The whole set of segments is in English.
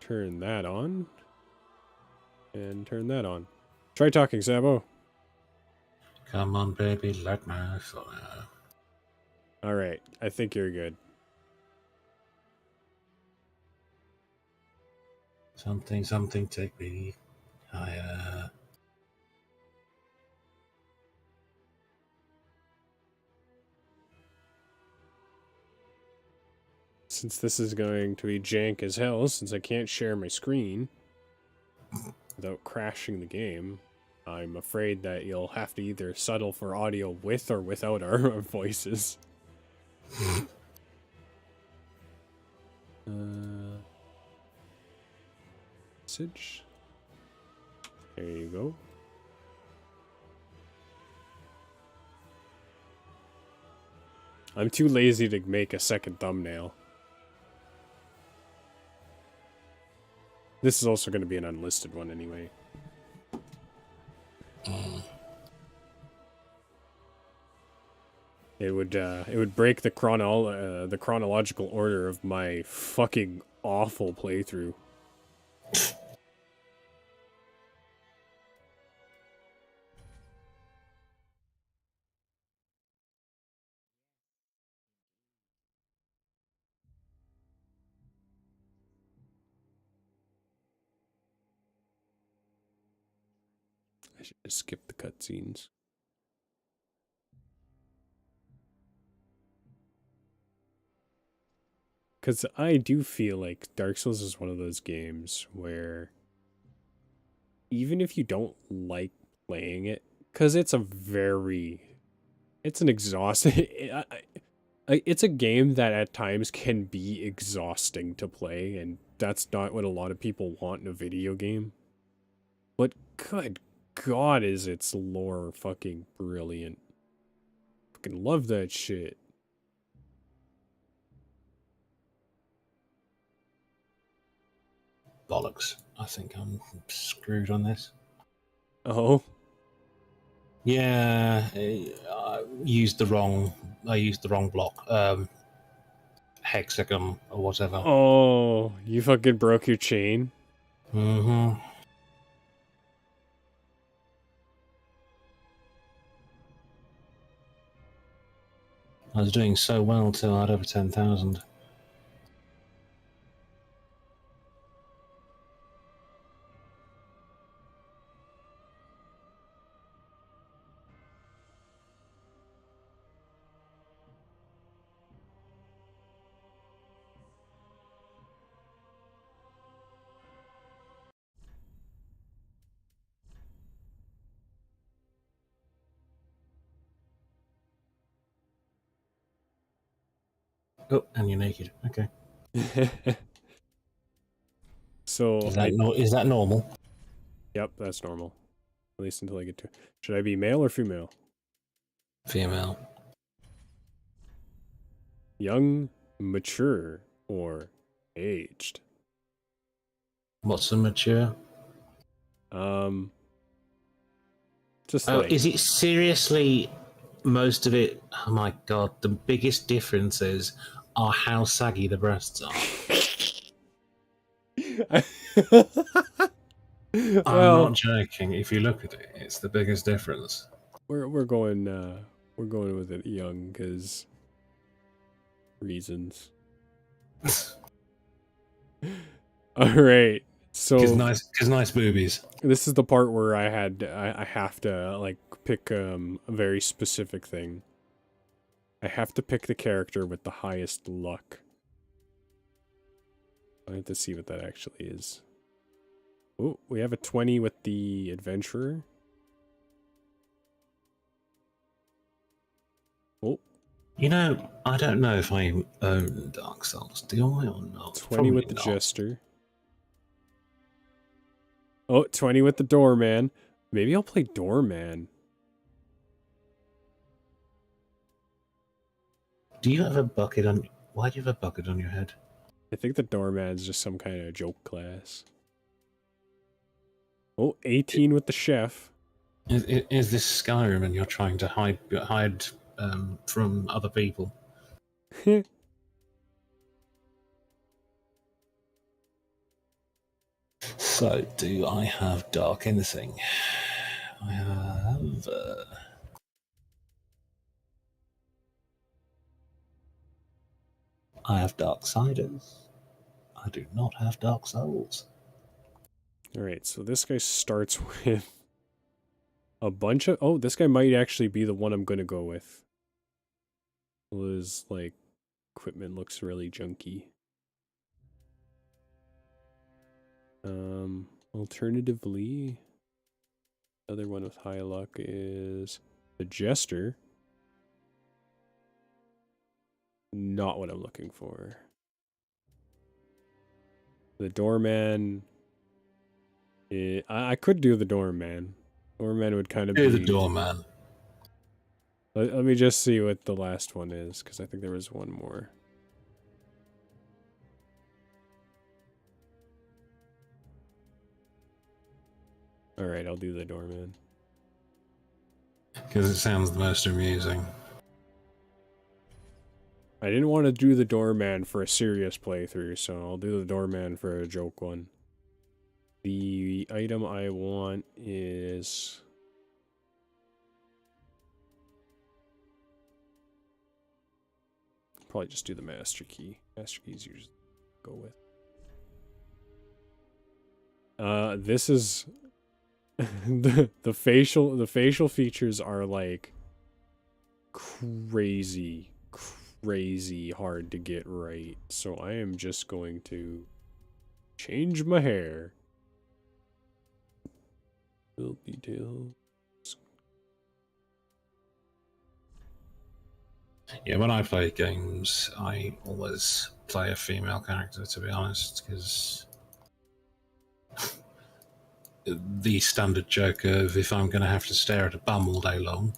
turn that on. And turn that on. Try talking, Sabbo. Come on, baby, light my fire. Alright, I think you're good. Something, something, take me higher. Since this is going to be jank as hell, since I can't share my screen without crashing the game, I'm afraid that you'll have to either settle for audio with or without our voices. Message. There you go. I'm too lazy to make a second thumbnail. This is also going to be an unlisted one anyway. It would break the chronological order of my fucking awful playthrough. I should just skip the cutscenes. Because I do feel like Dark Souls is one of those games where even if you don't like playing it, because it's an exhausting, it's a game that at times can be exhausting to play, and that's not what a lot of people want in a video game. But good God, is its lore fucking brilliant. Fucking love that shit. Bollocks. I think I'm screwed on this. Oh? Yeah, I used the wrong block. Hexagon or whatever. Oh, you fucking broke your chain? Mm-hmm. I was doing so well till I had over 10,000. Oh, and you're naked. Okay. So Is that normal? Yep, that's normal. At least until I get to... Should I be male or female? Female. Young, mature, or aged? What's a mature? Just Oh, like... is it seriously most of it? Oh my god, the biggest differences are how saggy the breasts are. I'm not joking. If you look at it, it's the biggest difference. We're going with it young because reasons. All right. So because nice boobies. This is the part where I have to like pick a very specific thing. I have to pick the character with the highest luck. I have to see what that actually is. Oh, we have a 20 with the adventurer. Oh. You know, I don't know if I own Dark Souls. Do I or not? 20 Probably with the not. jester. Oh, 20 with the doorman. Maybe I'll play doorman. Do you have a bucket on... Why do you have a bucket on your head? I think the doorman's just some kind of joke class. Oh, 18 with the chef. Is this Skyrim and you're trying to hide from other people? So, do I have dark anything? I have. I have dark ciders. I do not have dark souls. Alright, so this guy starts with a bunch of... Oh, this guy might actually be the one I'm gonna go with. His, like, equipment looks really junky. Alternatively, other one with high luck is the Jester. Not what I'm looking for. The Doorman. I could do the Doorman. Doorman would kind of be... Do the doorman. Let me just see what the last one is, because I think there was one more. Alright, I'll do the Doorman. Because it sounds the most amusing. I didn't want to do the Doorman for a serious playthrough, so I'll do the Doorman for a joke one. The item I want is... Probably just do the Master Key. Master Key's usually go with. This is... the facial features are like crazy hard to get right, so I am just going to change my hair. Little details. Yeah, when I play games, I always play a female character, to be honest, because the standard joke of if I'm going to have to stare at a bum all day long.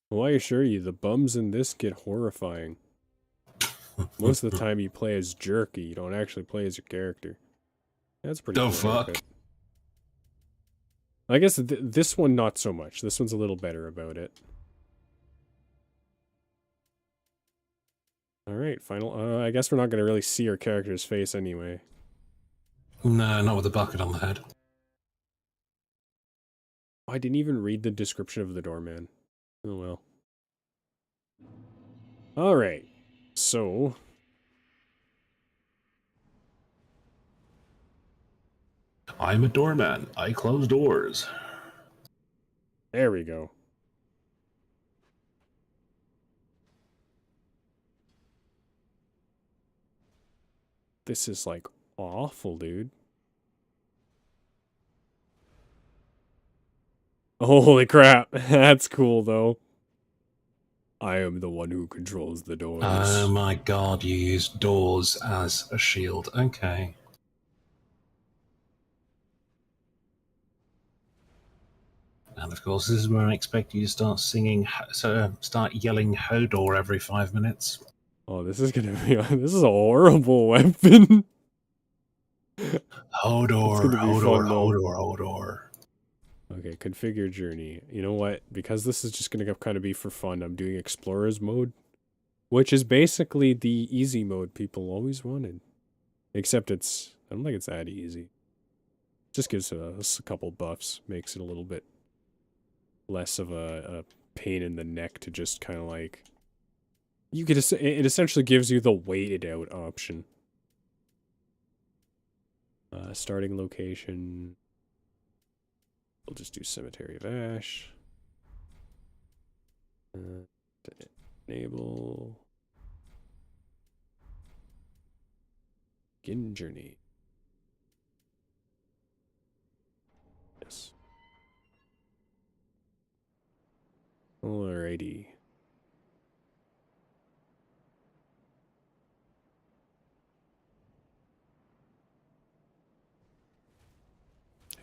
Well, I assure you, the bums in this get horrifying. Most of the time you play as Jerky, you don't actually play as your character. That's pretty Oh, cool fuck. haircut. I guess this one not so much. This one's a little better about it. Alright, final. I guess we're not going to really see our character's face anyway. No, not with a bucket on the head. I didn't even read the description of the doorman. Oh well. Alright, so... I'm a doorman. I close doors. There we go. This is like awful, dude. Holy crap. That's cool, though. I am the one who controls the doors. Oh my god, you use doors as a shield. Okay. And of course, this is where I expect you to start singing, start yelling Hodor every 5 minutes. Oh, this is gonna be... This is a horrible weapon. Hodor, It's gonna be Hodor, fun, though. Hodor, Hodor. Okay, configure journey. You know what? Because this is just gonna kind of be for fun, I'm doing Explorer's mode. Which is basically the easy mode people always wanted. Except it's... I don't think it's that easy. Just gives us a couple buffs. Makes it a little bit less of a pain in the neck to just kind of like... You could... It essentially gives you the waited out option. Starting location... We'll just do Cemetery of Ash. Enable. Begin journey. Yes. Alrighty.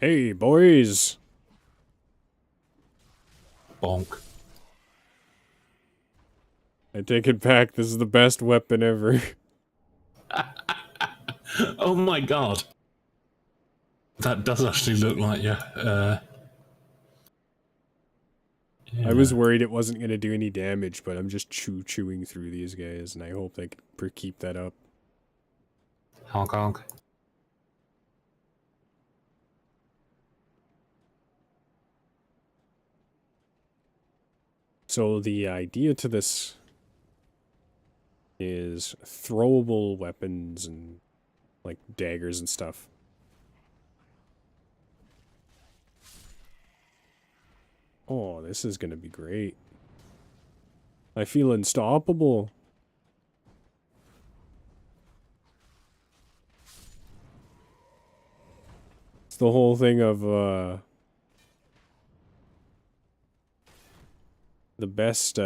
Hey, boys! Bonk. I take it back. This is the best weapon ever. Oh my god. That does actually look like yeah. I was worried it wasn't going to do any damage, but I'm just chewing through these guys, and I hope they can keep that up. Honk honk. So the idea to this is throwable weapons and like daggers and stuff. Oh, this is gonna be great. I feel unstoppable. It's the whole thing of the best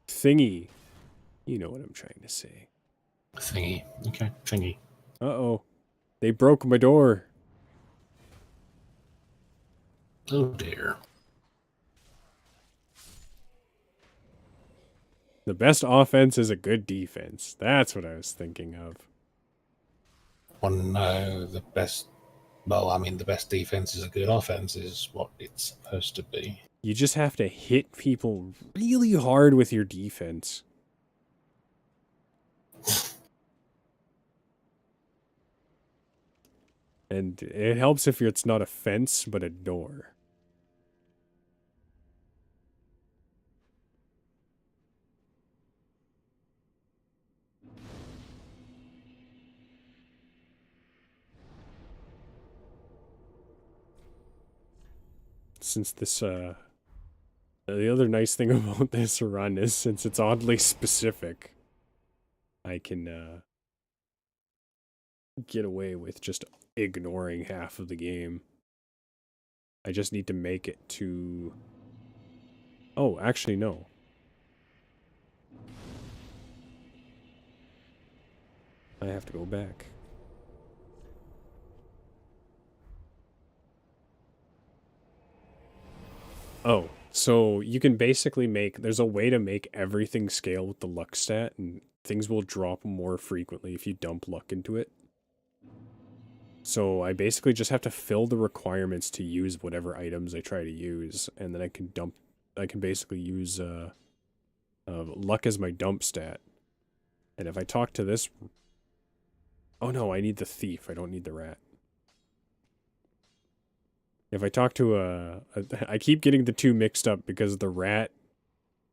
thingy. You know what I'm trying to say. Thingy. Okay, thingy. Uh-oh. They broke my door. Oh dear. The best offense is a good defense. That's what I was thinking of. Well, no, the best. Well, I mean, the best defense is a good offense, is what it's supposed to be. You just have to hit people really hard with your defense. And it helps if it's not a fence, but a door. Since this, the other nice thing about this run is since it's oddly specific, I can, get away with just ignoring half of the game. I just need to make it to... Oh, actually, no. I have to go back. Oh, so you can basically make... There's a way to make everything scale with the luck stat, and things will drop more frequently if you dump luck into it. So I basically just have to fill the requirements to use whatever items I try to use, and then I can basically use luck as my dump stat. And if I talk to this... Oh no, I need the thief, I don't need the rat. If I talk to I keep getting the two mixed up because the rat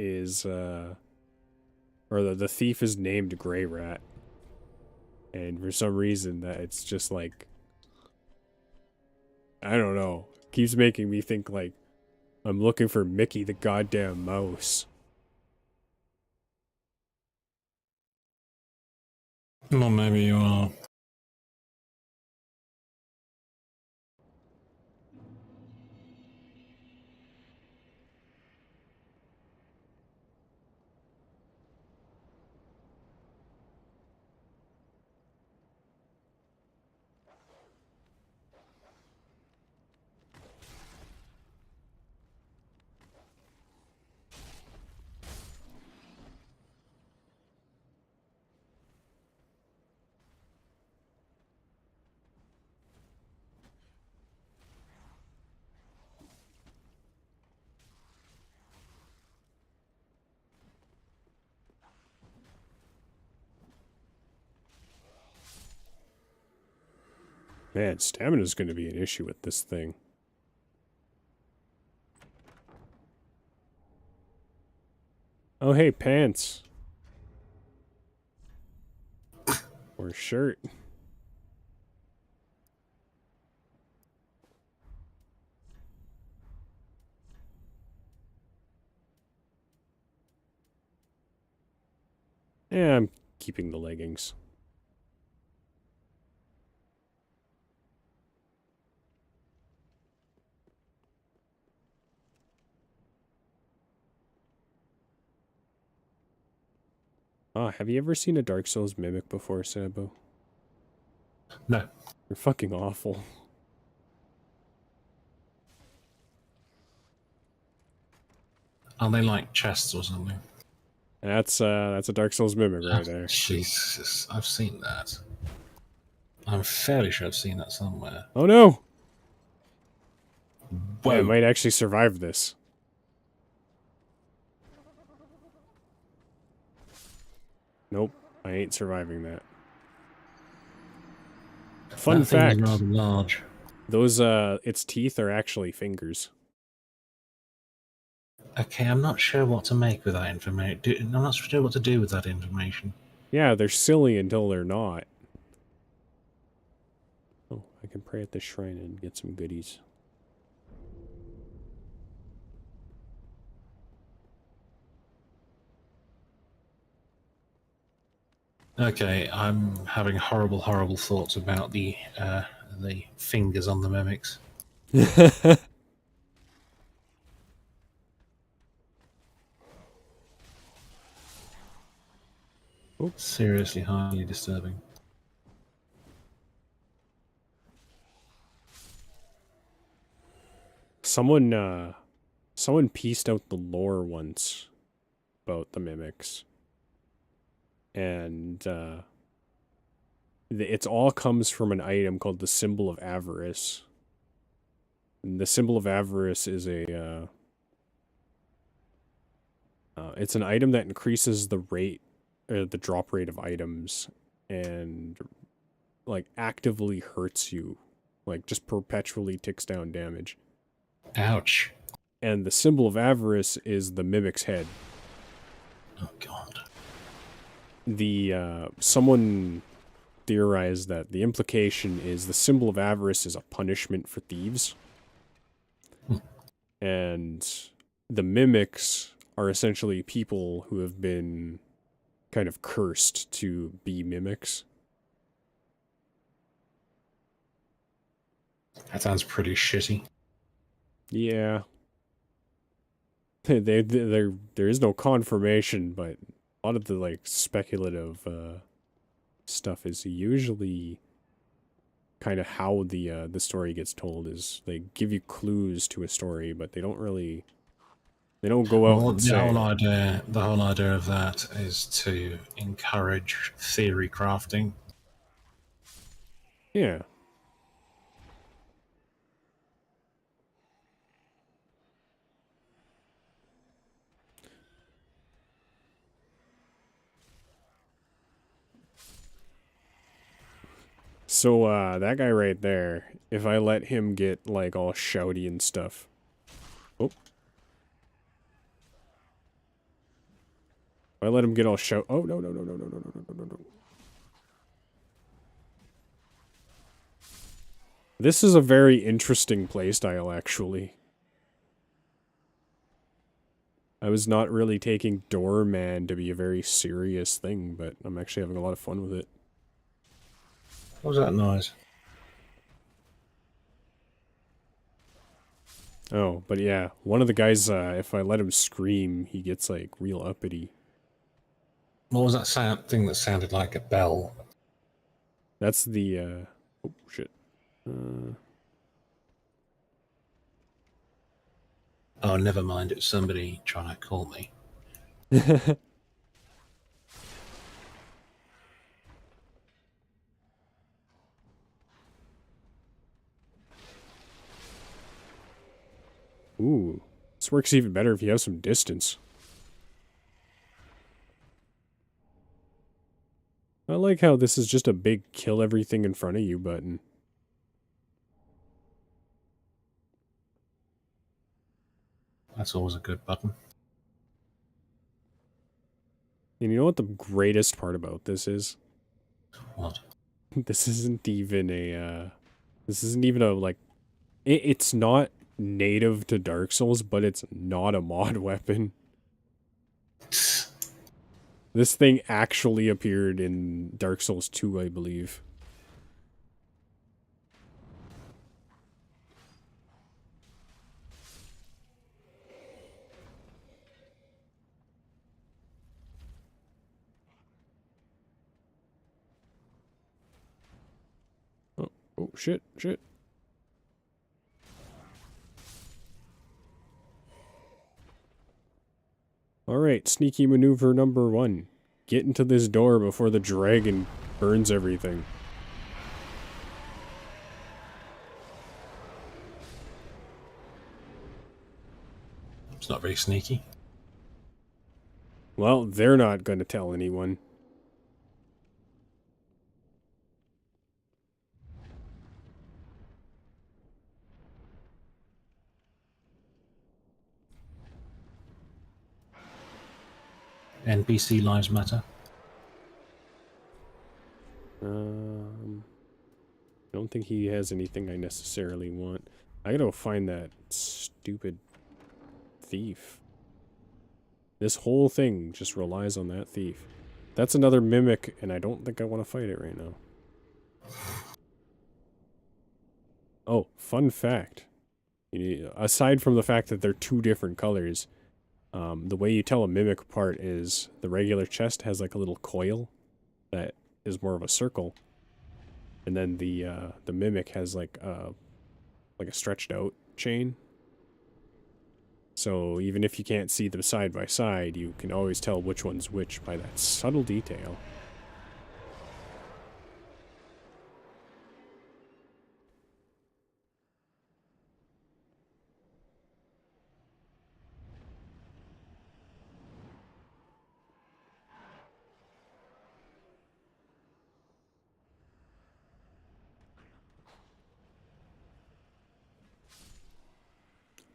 is, or the thief is named Gray Rat. And for some reason that it's just like, I don't know, keeps making me think like I'm looking for Mickey the goddamn mouse. Well, maybe you are. Man, stamina's gonna be an issue with this thing. Oh hey, pants. Or shirt. Yeah, I'm keeping the leggings. Ah, have you ever seen a Dark Souls mimic before, Sabbo? No. They're fucking awful. Are they like chests or something? That's a Dark Souls mimic right there. Jesus, I've seen that. I'm fairly sure I've seen that somewhere. Oh no! Whoa. Yeah, I might actually survive this. Nope, I ain't surviving that. Fun That thing fact, is rather large. those its teeth are actually fingers. Okay, I'm not sure what to make with that information. I'm not sure what to do with that information. Yeah, they're silly until they're not. Oh, I can pray at the shrine and get some goodies. Okay, I'm having horrible, horrible thoughts about the fingers on the mimics. Oh, Seriously, highly disturbing. someone pieced out the lore once about the mimics, and it's all comes from an item called the symbol of avarice. And the symbol of avarice is it's an item that increases the rate, the drop rate of items, and like actively hurts you, like just perpetually ticks down damage. Ouch. And the symbol of avarice is the mimic's head. Oh god. The someone theorized that the implication is the symbol of avarice is a punishment for thieves. And the mimics are essentially people who have been kind of cursed to be mimics. That sounds pretty shitty. Yeah. There is no confirmation, but a lot of the like speculative stuff is usually kind of how the story gets told. Is they give you clues to a story, but they don't go out Well, and say. the whole idea of that is to encourage theory crafting. Yeah. So, that guy right there, if I let him get, like, all shouty and stuff. Oh. If I let him get all shout. Oh, no, no, no, no, no, no, no, no, no, no. This is a very interesting playstyle, actually. I was not really taking Doorman to be a very serious thing, but I'm actually having a lot of fun with it. What was that noise? Oh, but yeah, one of the guys, if I let him scream, he gets, like, real uppity. What was that thing that sounded like a bell? That's the, oh, shit. Oh, never mind. It was somebody trying to call me. Ooh, this works even better if you have some distance. I like how this is just a big kill everything in front of you button. That's always a good button. And you know what the greatest part about this is? What? This isn't even this isn't even a, like, it's not native to Dark Souls, but it's not a mod weapon. This thing actually appeared in Dark Souls 2, I believe. Oh, oh shit, shit. Alright, sneaky maneuver number 1. Get into this door before the dragon burns everything. It's not very sneaky. Well, they're not going to tell anyone. NPC lives matter. I don't think he has anything I necessarily want. I gotta go find that stupid thief. This whole thing just relies on that thief. That's another mimic, and I don't think I want to fight it right now. Oh, fun fact. Aside from the fact that they're two different colors, the way you tell a mimic apart is the regular chest has like a little coil that is more of a circle, and then the mimic has like a stretched out chain. So even if you can't see them side by side, you can always tell which one's which by that subtle detail.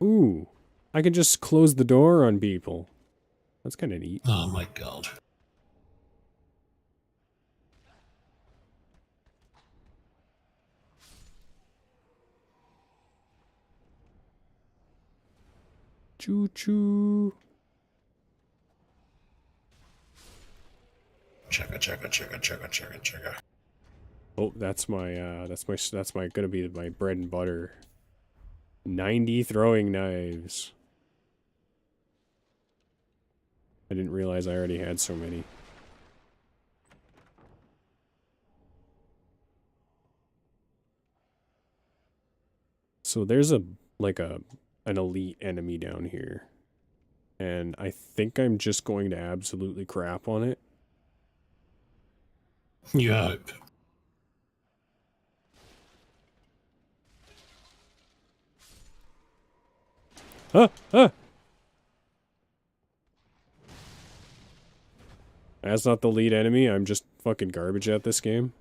Ooh, I can just close the door on people. That's kind of neat. Oh my god. Choo choo. Chugga. Oh, that's my gonna be my bread and butter. 90 throwing knives. I didn't realize I already had so many. So there's an elite enemy down here. And I think I'm just going to absolutely crap on it. You hope. Ah! That's not the lead enemy, I'm just fucking garbage at this game.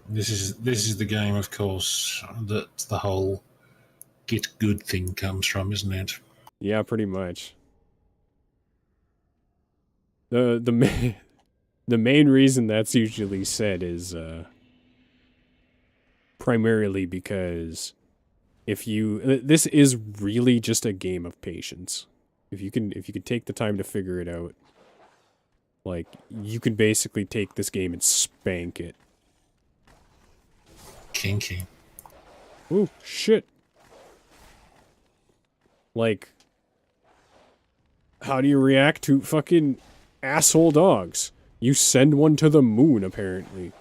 This is the game, of course, that the whole get good thing comes from, isn't it? Yeah, pretty much. The main reason that's usually said is primarily because this is really just a game of patience. If you can take the time to figure it out, like you can basically take this game and spank it. Kinky. Oh shit. Like, how do you react to fucking asshole dogs? You send one to the moon, apparently.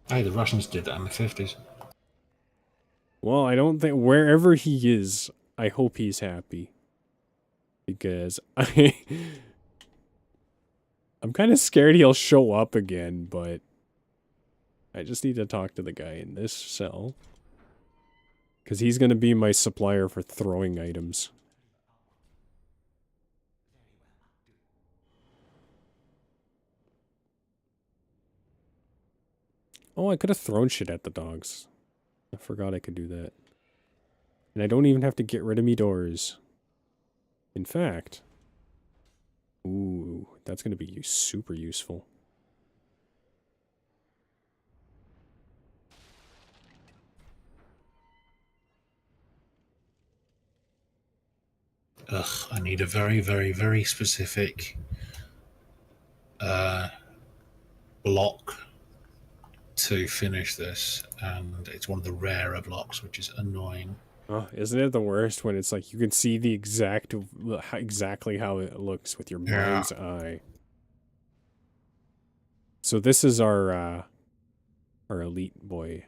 Hey, the Russians did that in the 50s. Well, I don't think... Wherever he is, I hope he's happy. Because I'm kind of scared he'll show up again, but... I just need to talk to the guy in this cell. Because he's going to be my supplier for throwing items. Oh, I could have thrown shit at the dogs. I forgot I could do that. And I don't even have to get rid of me doors. In fact... Ooh, that's going to be super useful. Ugh, I need a very, very, very specific block to finish this, and it's one of the rarer blocks, which is annoying. Oh, isn't it the worst when it's like you can see the exactly how it looks with your mind's eye? So this is our elite boy.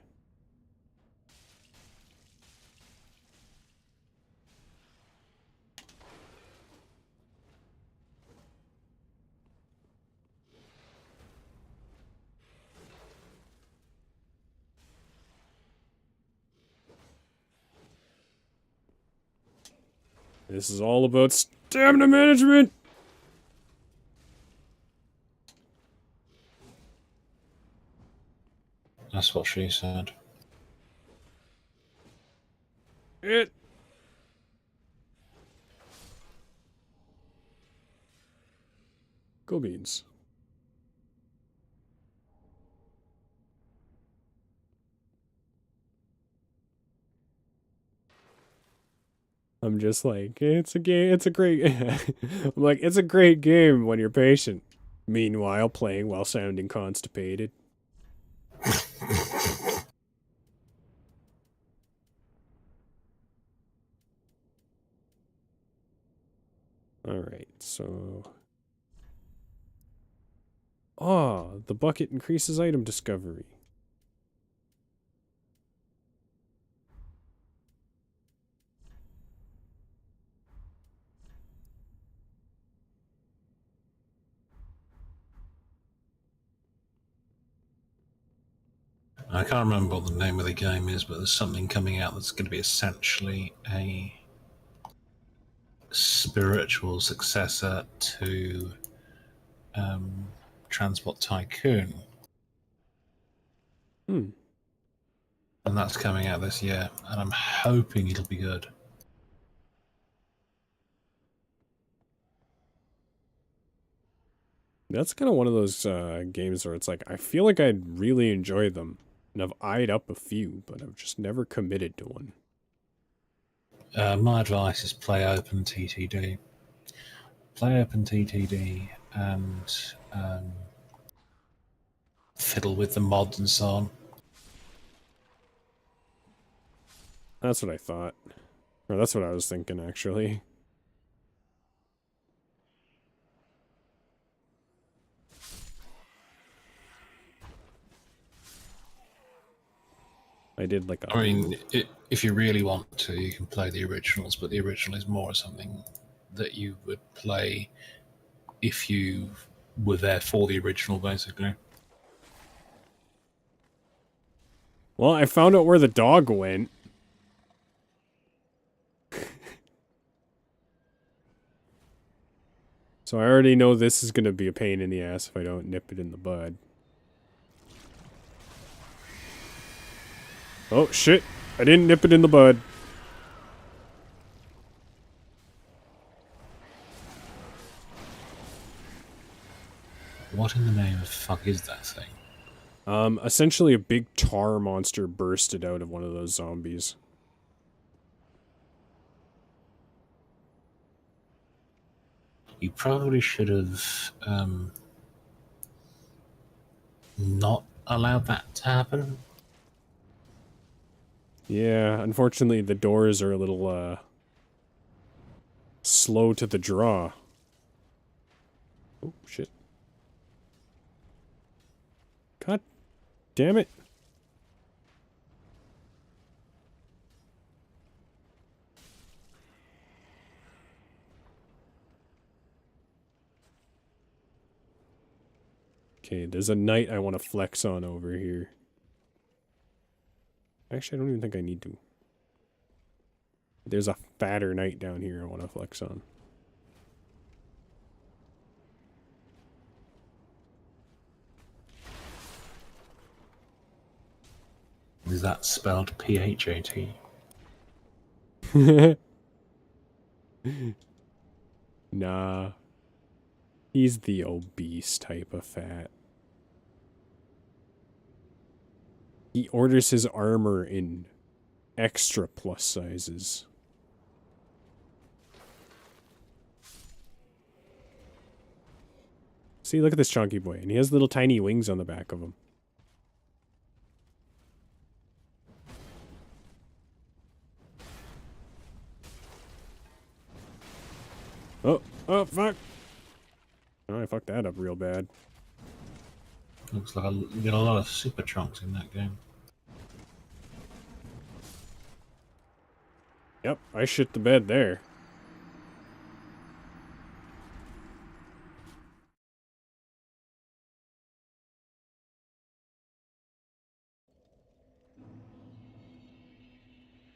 This is all about stamina management! That's what she said. It. Go beans. I'm just like, it's a game, it's a great I'm like, it's a great game when you're patient. Meanwhile, playing while sounding constipated. Alright, so... Oh, the bucket increases item discovery. I can't remember what the name of the game is, but there's something coming out that's going to be essentially a spiritual successor to Transport Tycoon. Hmm. And that's coming out this year, and I'm hoping it'll be good. That's kind of one of those games where it's like, I feel like I'd really enjoy them. And I've eyed up a few, but I've just never committed to one. My advice is play OpenTTD. Play OpenTTD and fiddle with the mods and so on. That's what I thought. Or that's what I was thinking, actually. I did like a... I mean, if you really want to, you can play the originals, but the original is more something that you would play if you were there for the original, basically. Well, I found out where the dog went. So I already know this is going to be a pain in the ass if I don't nip it in the bud. Oh, shit. I didn't nip it in the bud. What in the name of fuck is that thing? Essentially a big tar monster bursted out of one of those zombies. You probably should have not allowed that to happen. Yeah, unfortunately the doors are a little, slow to the draw. Oh, shit. God damn it. Okay, there's a knight I want to flex on over here. Actually, I don't even think I need to. There's a fatter knight down here I want to flex on. Is that spelled P-H-A-T? Nah. He's the obese type of fat. He orders his armor in extra plus sizes. See, look at this chunky boy. And he has little tiny wings on the back of him. Oh, fuck. Oh, I fucked that up real bad. Looks like you get a lot of super chunks in that game. Yep, I shit the bed there.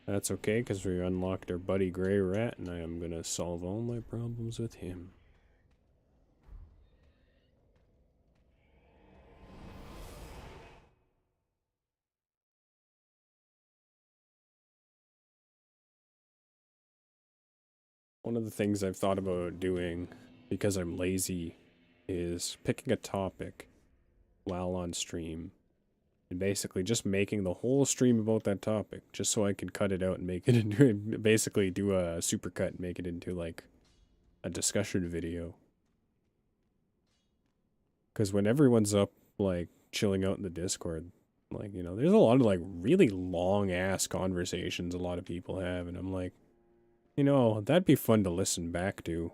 That's okay, because we unlocked our buddy Grey Rat, and I am going to solve all my problems with him. One of the things I've thought about doing, because I'm lazy, is picking a topic while on stream and basically just making the whole stream about that topic, just so I can cut it out and make it into, basically do a supercut and make it into like a discussion video. Because when everyone's up, like, chilling out in the Discord, like, you know, there's a lot of, like, really long-ass conversations a lot of people have, and I'm like, you know, that'd be fun to listen back to.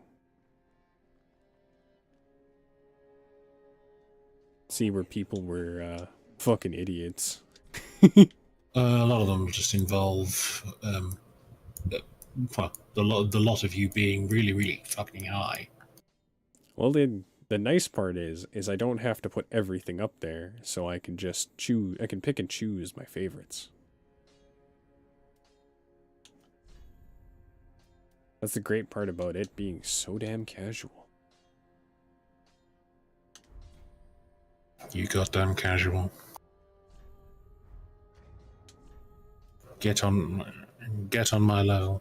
See where people were, fucking idiots. A lot of them just involve, well, the lot of you being really, really fucking high. Well, the nice part is I don't have to put everything up there, so I can just choose, I can pick and choose my favorites. That's the great part about it being so damn casual. You goddamn casual. Get on my level.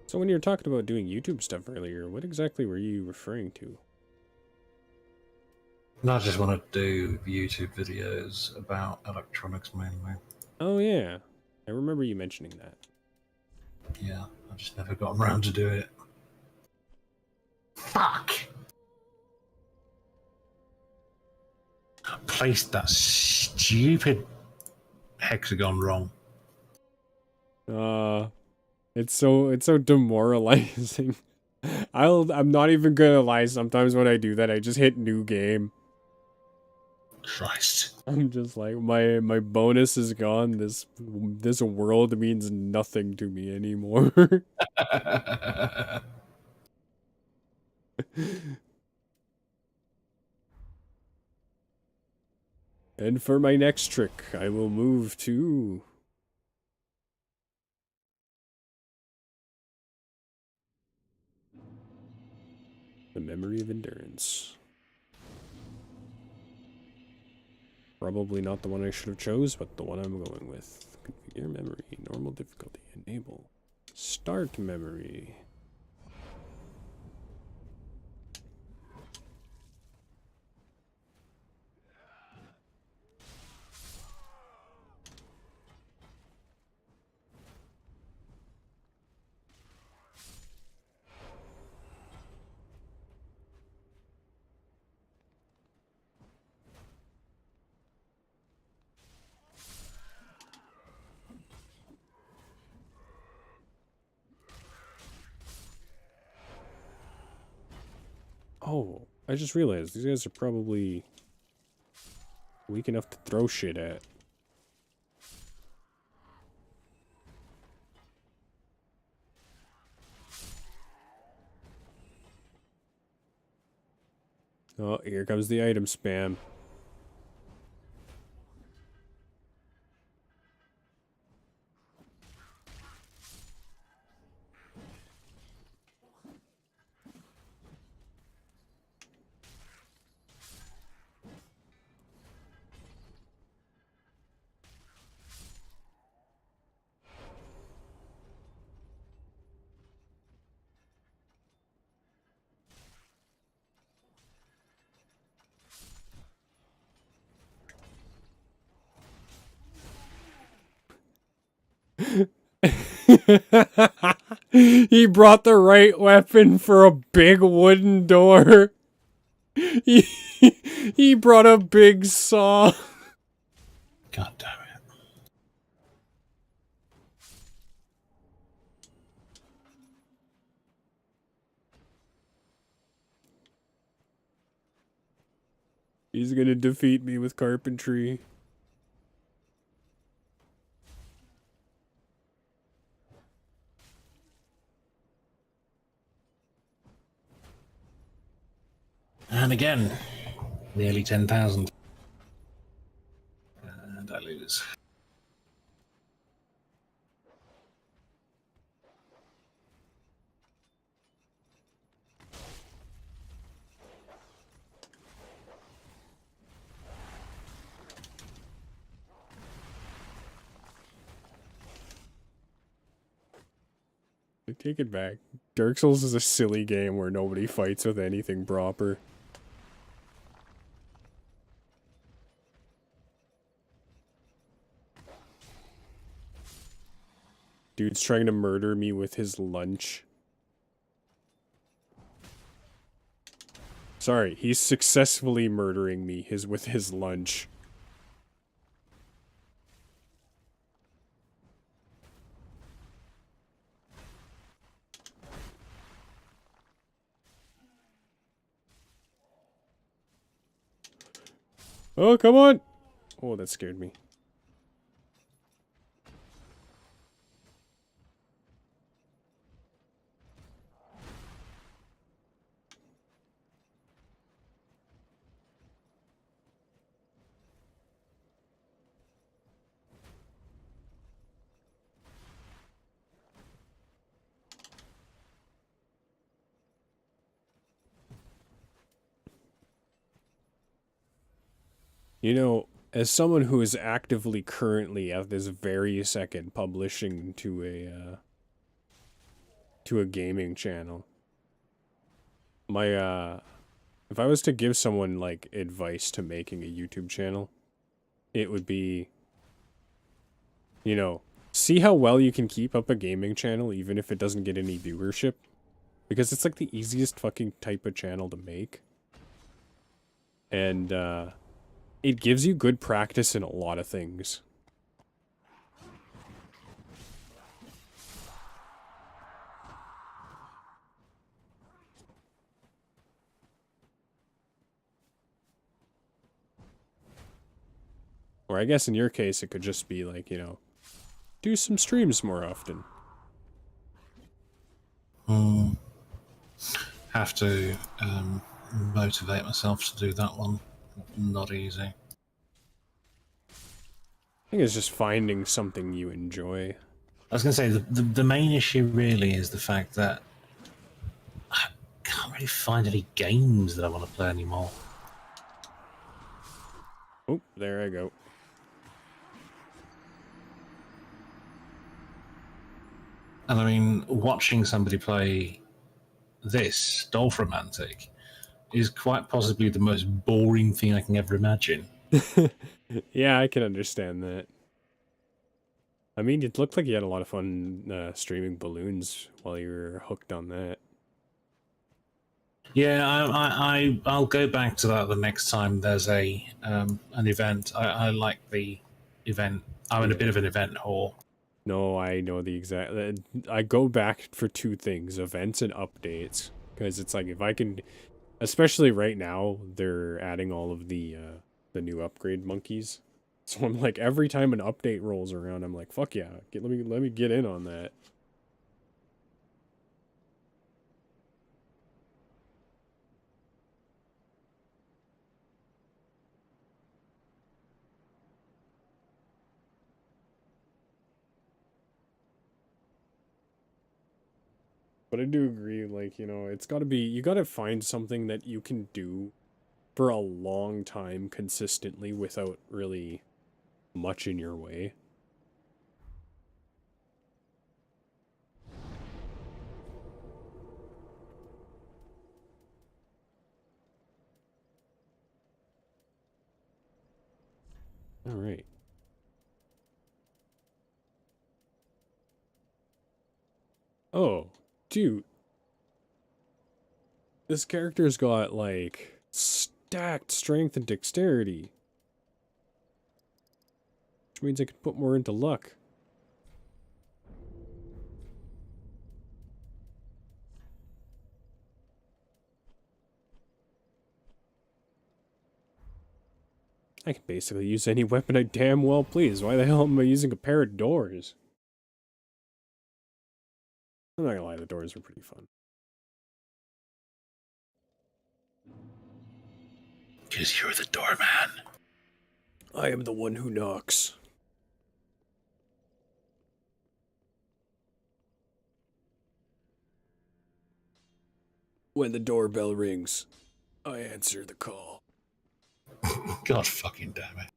So when you were talking about doing YouTube stuff earlier, what exactly were you referring to? I just want to do YouTube videos about electronics mainly. Oh yeah, I remember you mentioning that. Yeah, I've just never gotten around to do it. Fuck! Placed that stupid hexagon wrong. It's so demoralizing. I'm not even gonna lie, sometimes when I do that, I just hit new game. Christ. I'm just like, my bonus is gone. This world means nothing to me anymore. And for my next trick, I will move to the Memory of Endurance. Probably not the one I should have chose, but the one I'm going with. Configure memory, normal difficulty, enable. Start memory. Oh, I just realized these guys are probably weak enough to throw shit at. Oh, here comes the item spam. He brought the right weapon for a big wooden door. He, he brought a big saw. God damn it. He's gonna defeat me with carpentry. And again, nearly 10,000. And I lose. take it back. Dark Souls is a silly game where nobody fights with anything proper. Dude's trying to murder me with his lunch. Sorry, he's successfully murdering me with his lunch. Oh, come on! Oh, that scared me. You know, as someone who is actively currently at this very second publishing to a gaming channel, my if I was to give someone like advice to making a YouTube channel, it would be, you know, see how well you can keep up a gaming channel even if it doesn't get any viewership, because it's like the easiest fucking type of channel to make. And it gives you good practice in a lot of things. Or I guess in your case, it could just be like, you know, do some streams more often. Have to motivate myself to do that one. Not easy. I think it's just finding something you enjoy. I was going to say, the main issue really is the fact that I can't really find any games that I want to play anymore. Oh, there I go. And I mean, watching somebody play this, Dolph-Romantic, is quite possibly the most boring thing I can ever imagine. Yeah, I can understand that. I mean, it looked like you had a lot of fun streaming balloons while you were hooked on that. Yeah, I'll go back to that the next time there's an event. I like the event. I'm in a bit of an event whore. No, I know the exact... I go back for two things, events and updates. Because it's like, if I can... Especially right now, they're adding all of the new upgrade monkeys. So I'm like, every time an update rolls around, I'm like, fuck yeah, let me get in on that. But I do agree, like, you know, it's gotta be, you gotta find something that you can do for a long time consistently without really much in your way. All right. Oh, dude. This character's got, like, stacked strength and dexterity. Which means I could put more into luck. I can basically use any weapon I damn well please. Why the hell am I using a pair of doors? I'm not gonna lie, the doors are pretty fun. Because you're the doorman. I am the one who knocks. When the doorbell rings, I answer the call. God fucking damn it.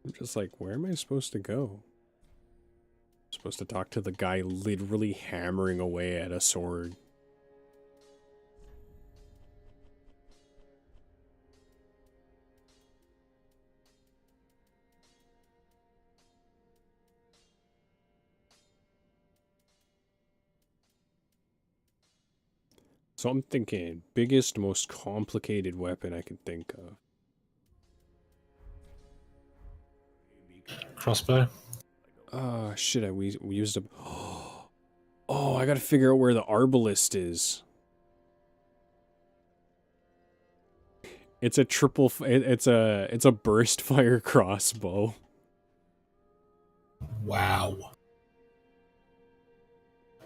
I'm just like, where am I supposed to go? I'm supposed to talk to the guy literally hammering away at a sword. So I'm thinking, biggest, most complicated weapon I can think of. Crossbow? Shit, we used a... Oh, I gotta figure out where the arbalist is. It's a it's a burst fire crossbow. Wow.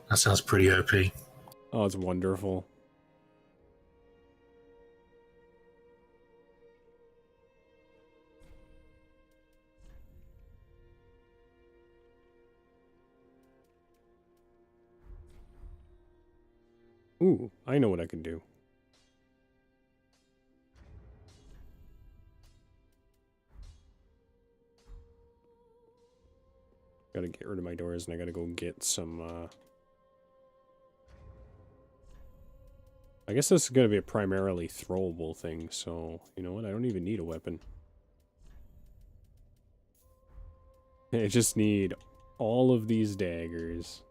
That sounds pretty OP. Oh, it's wonderful. Ooh, I know what I can do. Gotta get rid of my doors and I gotta go get some, I guess this is gonna be a primarily throwable thing, so, you know what, I don't even need a weapon. I just need all of these daggers.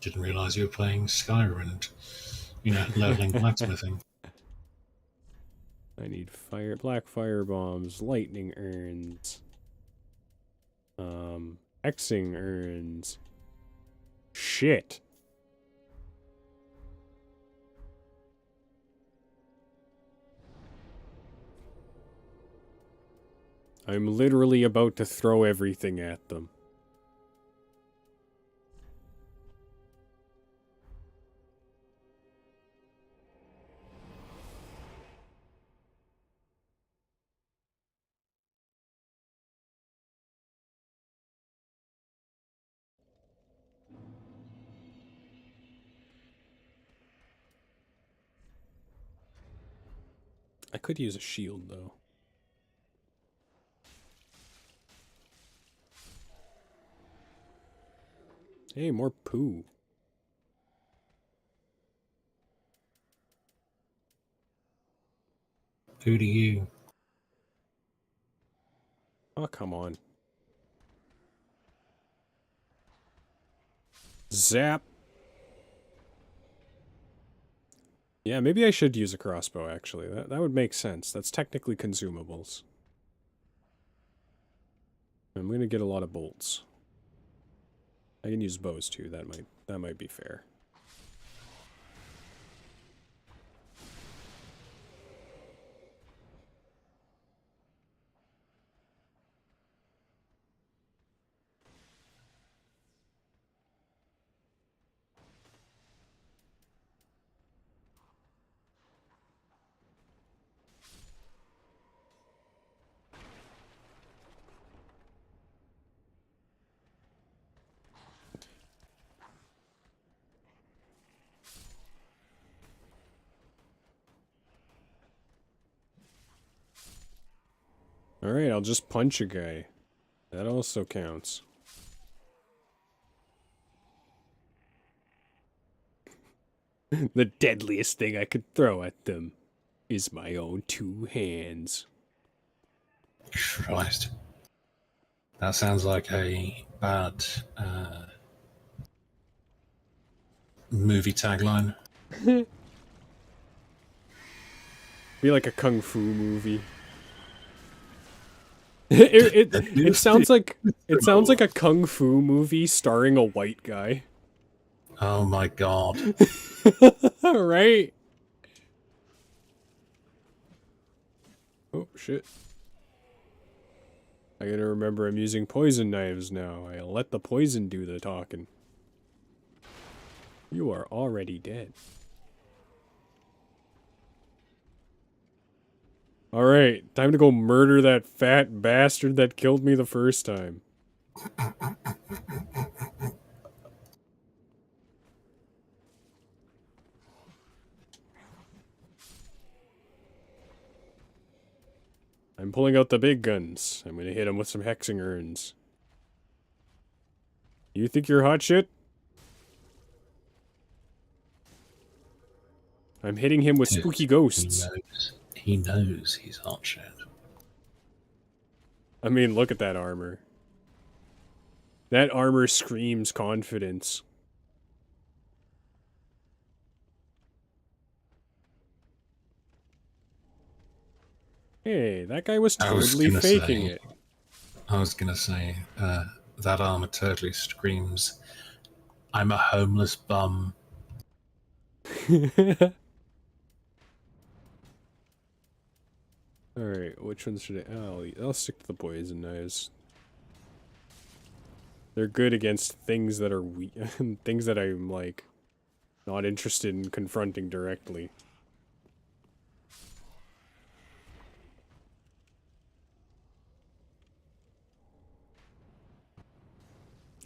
Didn't realize you were playing Skyrim and, you know, leveling blacksmithing. I need black fire bombs, lightning urns, Xing urns. Shit. I'm literally about to throw everything at them. I could use a shield, though. Hey, more poo. Who do you? Oh, come on. Zap. Yeah, maybe I should use a crossbow, actually. That would make sense. That's technically consumables. I'm gonna get a lot of bolts. I can use bows too. That might be fair. Alright, I'll just punch a guy. That also counts. The deadliest thing I could throw at them is my own two hands. Christ. That sounds like a bad movie tagline. Be like a kung fu movie. It sounds like a kung fu movie starring a white guy. Oh my god. Right? Oh shit. I gotta remember I'm using poison knives now. I'll let the poison do the talking. You are already dead. Alright, time to go murder that fat bastard that killed me the first time. I'm pulling out the big guns. I'm gonna hit him with some hexing urns. You think you're hot shit? I'm hitting him with spooky ghosts. He knows he's hot shit. I mean, look at that armor. That armor screams confidence. Hey, that guy was totally faking it. I was gonna say, that armor totally screams, I'm a homeless bum. Alright, which ones should I... Oh, I'll stick to the poison knives. They're good against things that are weak, things that I'm, like, not interested in confronting directly.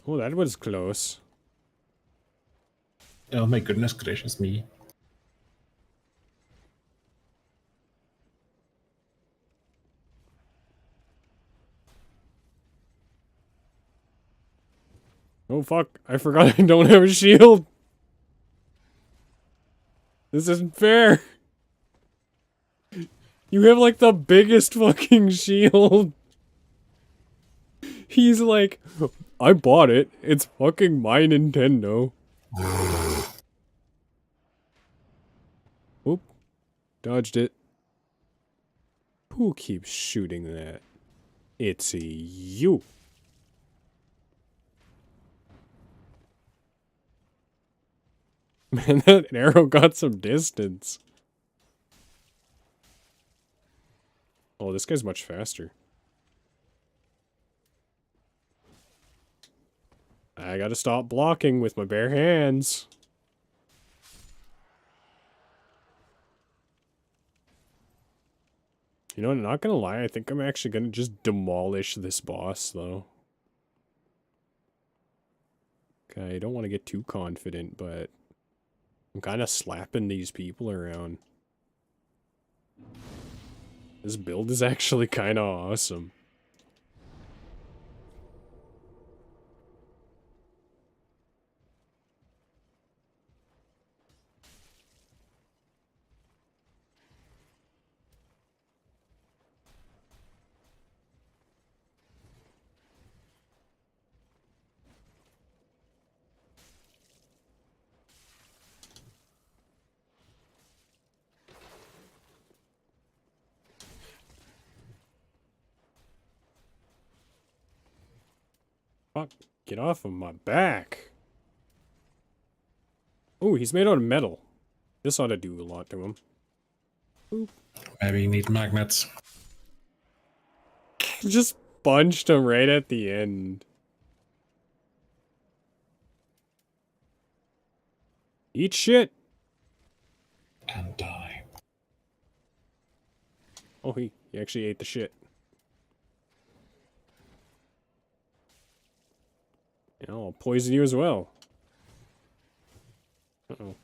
Oh, that was close. Oh my goodness gracious me. Oh fuck, I forgot I don't have a shield! This isn't fair! You have like the biggest fucking shield! He's like, I bought it, it's fucking my Nintendo. Oop. Dodged it. Who keeps shooting that? It's you. Man, that arrow got some distance. Oh, this guy's much faster. I gotta stop blocking with my bare hands. You know, I'm not gonna lie, I think I'm actually gonna just demolish this boss, though. Okay, I don't want to get too confident, but I'm kind of slapping these people around. This build is actually kind of awesome. Fuck, get off of my back. Oh, he's made out of metal. This ought to do a lot to him. Oop. Maybe you need magnets. Just punched him right at the end. Eat shit. And die. Oh, he actually ate the shit. Yeah, I'll poison you as well. Uh-oh.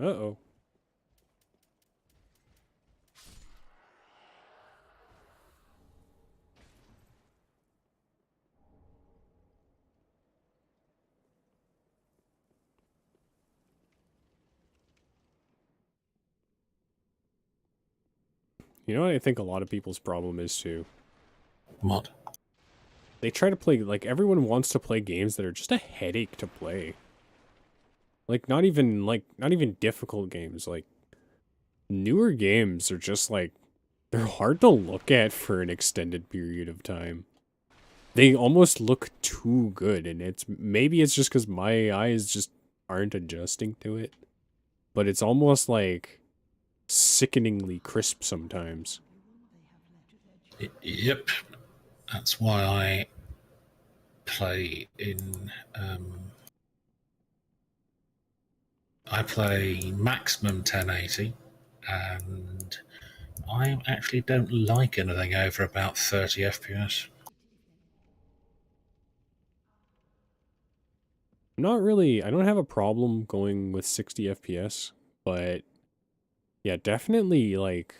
Uh-oh. You know what I think a lot of people's problem is too? What? They try to play, like, everyone wants to play games that are just a headache to play. Like, not even difficult games. Like, newer games are just, like, they're hard to look at for an extended period of time. They almost look too good, and maybe it's just because my eyes just aren't adjusting to it. But it's almost, like, sickeningly crisp sometimes. Yep. That's why I play in I play maximum 1080, and I actually don't like anything over about 30 FPS. Not really. I don't have a problem going with 60 FPS, but yeah, definitely like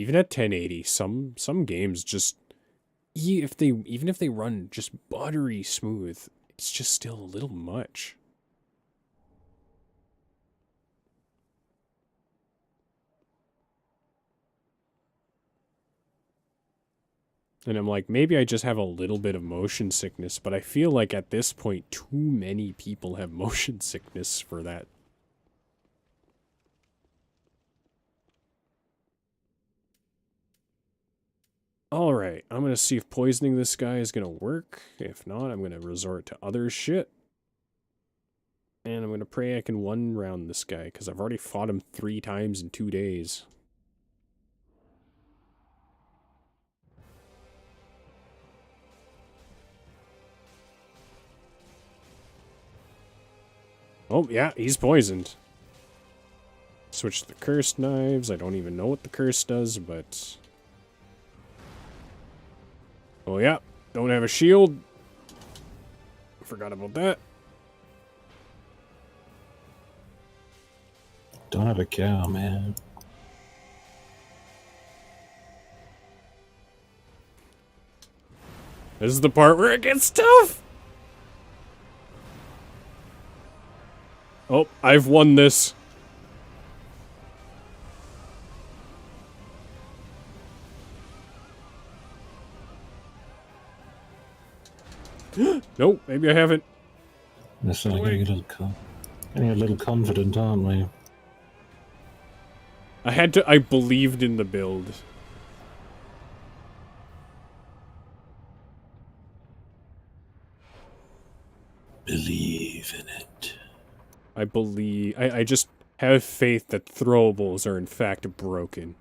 even at 1080, some games just even if they run just buttery smooth, it's just still a little much. And I'm like, maybe I just have a little bit of motion sickness, but I feel like at this point, too many people have motion sickness for that. Alright, I'm gonna see if poisoning this guy is gonna work. If not, I'm gonna resort to other shit. And I'm gonna pray I can one-round this guy, because I've already fought him 3 times in 2 days. Oh, yeah, he's poisoned. Switch to the cursed knives. I don't even know what the curse does, but... Oh, yeah. Don't have a shield. Forgot about that. Don't have a cow, man. This is the part where it gets tough! Oh, I've won this. Nope, maybe I haven't. We're suddenly getting a little confident, aren't we? I believed in the build. Believe in it. I just have faith that throwables are in fact broken.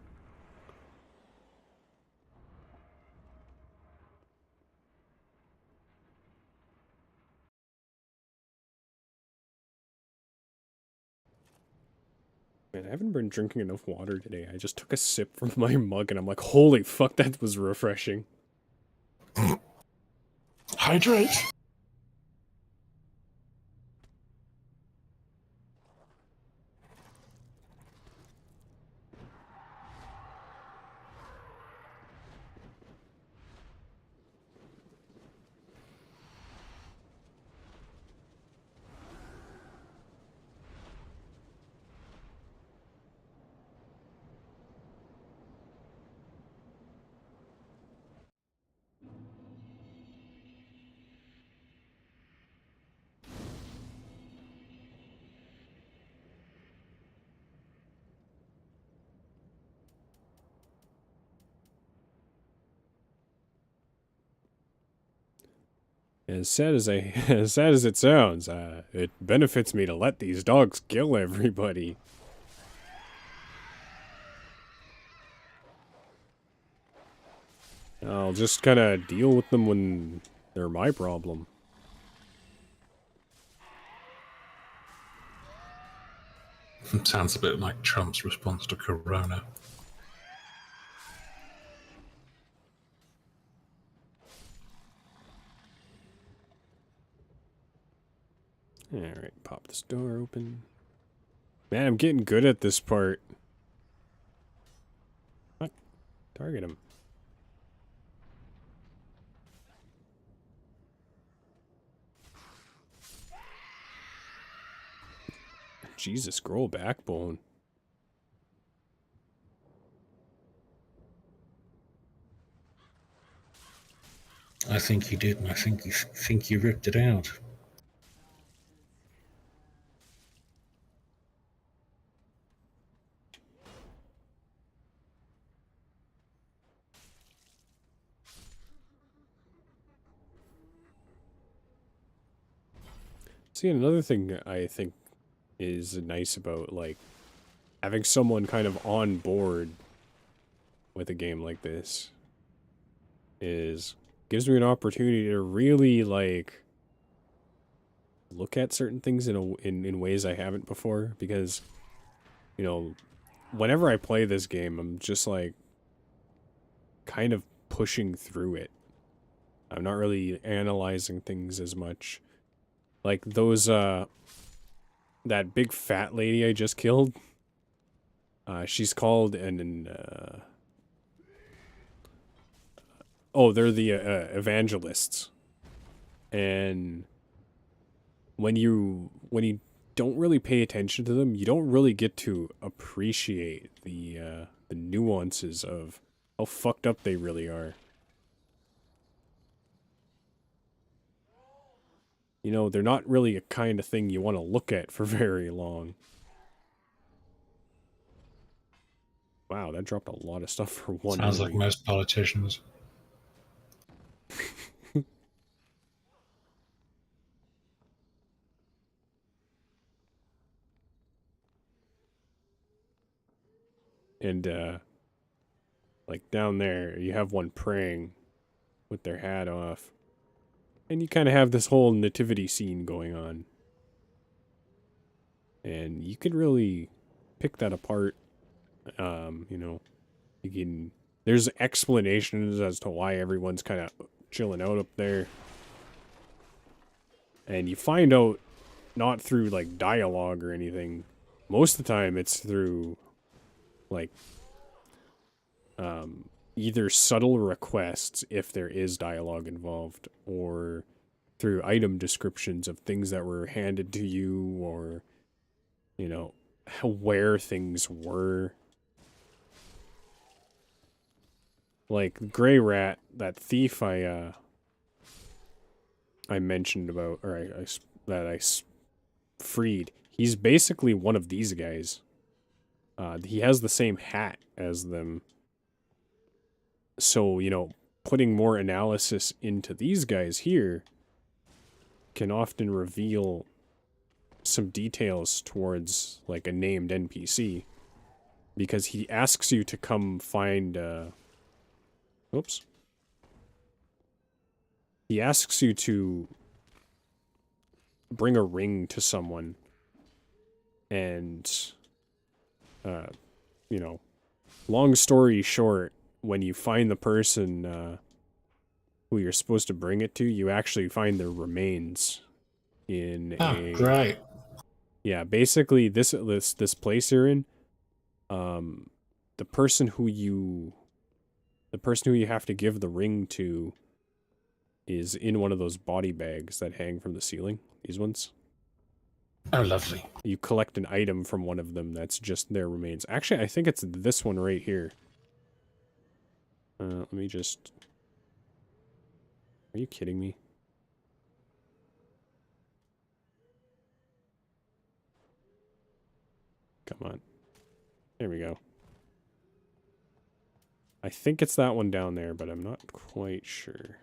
Man, I haven't been drinking enough water today. I just took a sip from my mug and I'm like, holy fuck, that was refreshing. Hydrate! As sad as as sad as it sounds, it benefits me to let these dogs kill everybody. I'll just kind of deal with them when they're my problem. Sounds a bit like Trump's response to Corona. Alright, pop this door open. Man, I'm getting good at this part. What? Target him. Jesus, grow a backbone. I think you did, and I think you ripped it out. See, another thing I think is nice about, like, having someone kind of on board with a game like this is gives me an opportunity to really, like, look at certain things in ways I haven't before, because, you know, whenever I play this game, I'm just, like, kind of pushing through it. I'm not really analyzing things as much. Like, those, that big fat lady I just killed, she's called Oh, they're the evangelists. And when you don't really pay attention to them, you don't really get to appreciate the nuances of how fucked up they really are. You know, they're not really a kind of thing you want to look at for very long. Wow, that dropped a lot of stuff for one Sounds like enemy. most politicians. And like down there, you have one praying with their hat off. And you kind of have this whole nativity scene going on. And you could really pick that apart. You know, you can. There's explanations as to why everyone's kind of chilling out up there. And you find out not through like dialogue or anything. Most of the time it's through like either subtle requests if there is dialogue involved, or through item descriptions of things that were handed to you, or you know, where things were. Like Gray Rat, that thief I mentioned about, or I freed. He's basically one of these guys. He has the same hat as them. So, you know, putting more analysis into these guys here can often reveal some details towards like a named NPC, because he asks you to come find oops. He asks you to bring a ring to someone, and you know, long story short, when you find the person who you're supposed to bring it to, you actually find their remains in Great. yeah, basically this place you're in, the person who you have to give the ring to is in one of those body bags that hang from the ceiling. These ones. Oh, lovely. You collect an item from one of them that's just their remains. Actually, I think it's this one right here. Let me just... Are you kidding me? Come on. There we go. I think it's that one down there, but I'm not quite sure.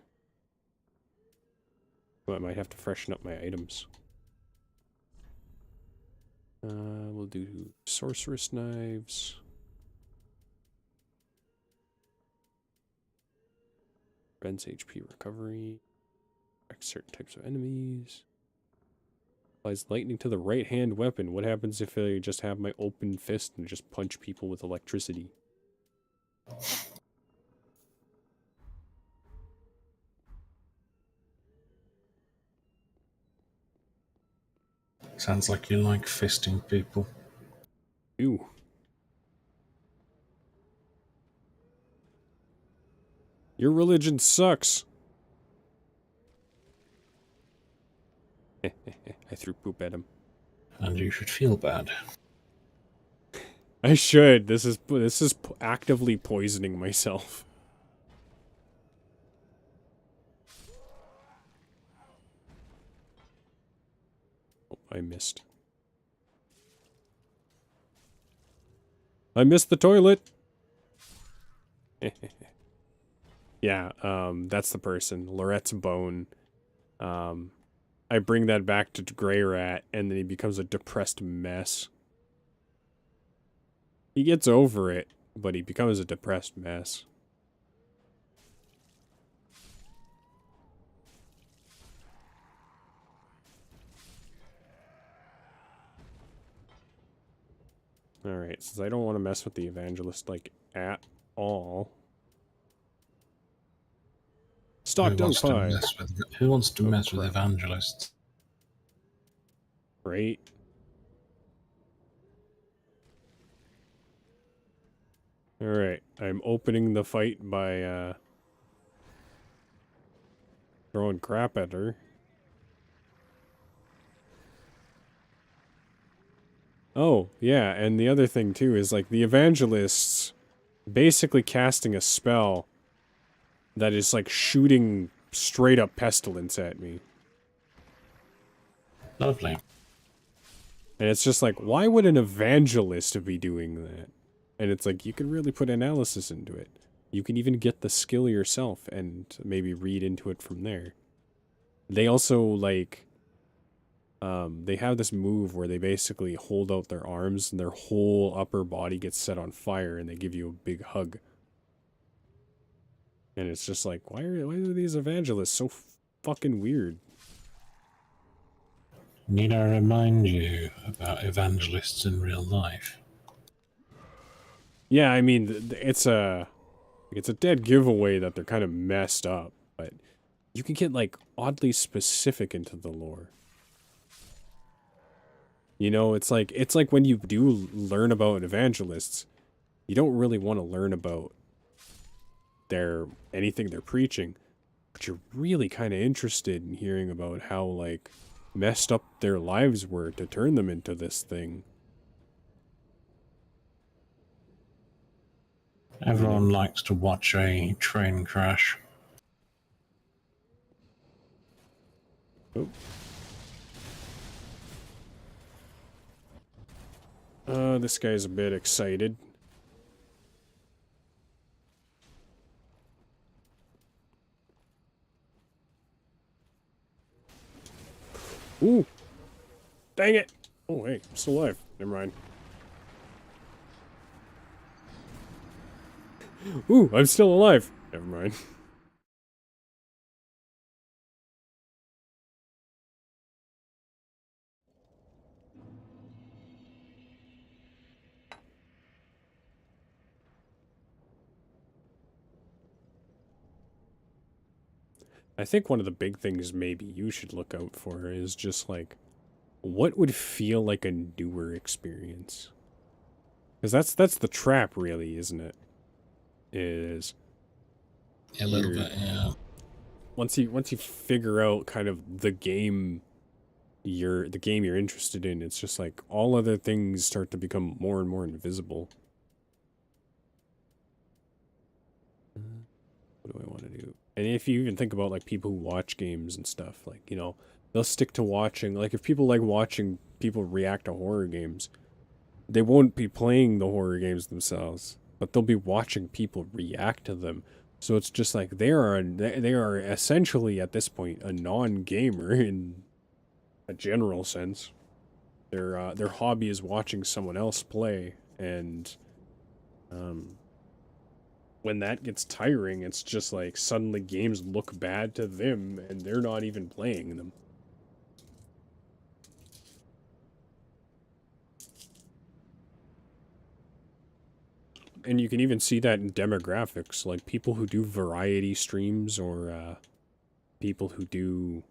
Well, I might have to freshen up my items. We'll do sorceress knives. Prevents HP recovery. Affects certain types of enemies. Applies lightning to the right hand weapon. What happens if I just have my open fist and just punch people with electricity? Sounds like you like fisting people. Ew. Your religion sucks. I threw poop at him. And you should feel bad. I should. This is actively poisoning myself. Oh, I missed. I missed the toilet. Yeah, that's the person. Lorette's bone. I bring that back to Grey Rat, and then he becomes a depressed mess. He gets over it, but he becomes a depressed mess. Alright, since I don't want to mess with the evangelist, like, at all. Stock dunk pie! Who wants to mess with evangelists? Right? Alright, I'm opening the fight by, throwing crap at her. Oh, yeah, and the other thing too is like the evangelists basically casting a spell that is like shooting straight up pestilence at me. Lovely. And it's just like, why would an evangelist be doing that? And it's like, you can really put analysis into it. You can even get the skill yourself and maybe read into it from there. They also, like, they have this move where they basically hold out their arms and their whole upper body gets set on fire and they give you a big hug. And it's just like, why are these evangelists so fucking weird? Need I remind you about evangelists in real life? Yeah, I mean, it's a dead giveaway that they're kind of messed up, but you can get like oddly specific into the lore. You know, it's like when you do learn about evangelists, you don't really want to learn about anything they're preaching, but you're really kind of interested in hearing about how like messed up their lives were to turn them into this thing. Everyone likes to watch a train crash. Oh. This guy's a bit excited. Ooh! Dang it! Oh, hey, I'm still alive. Never mind. Ooh, I'm still alive. Never mind. I think one of the big things maybe you should look out for is just like, what would feel like a newer experience? Because that's the trap, really, isn't it? Is A little bit, yeah. once you figure out kind of the game you're interested in, it's just like all other things start to become more and more invisible. What do I want to do? And if you even think about like people who watch games and stuff, like, you know, they'll stick to watching, like if people like watching people react to horror games, they won't be playing the horror games themselves, but they'll be watching people react to them. So it's just like they are essentially at this point a non-gamer in a general sense. Their hobby is watching someone else play, and um, when that gets tiring, it's just like suddenly games look bad to them, and they're not even playing them. And you can even see that in demographics, like people who do variety streams or people who do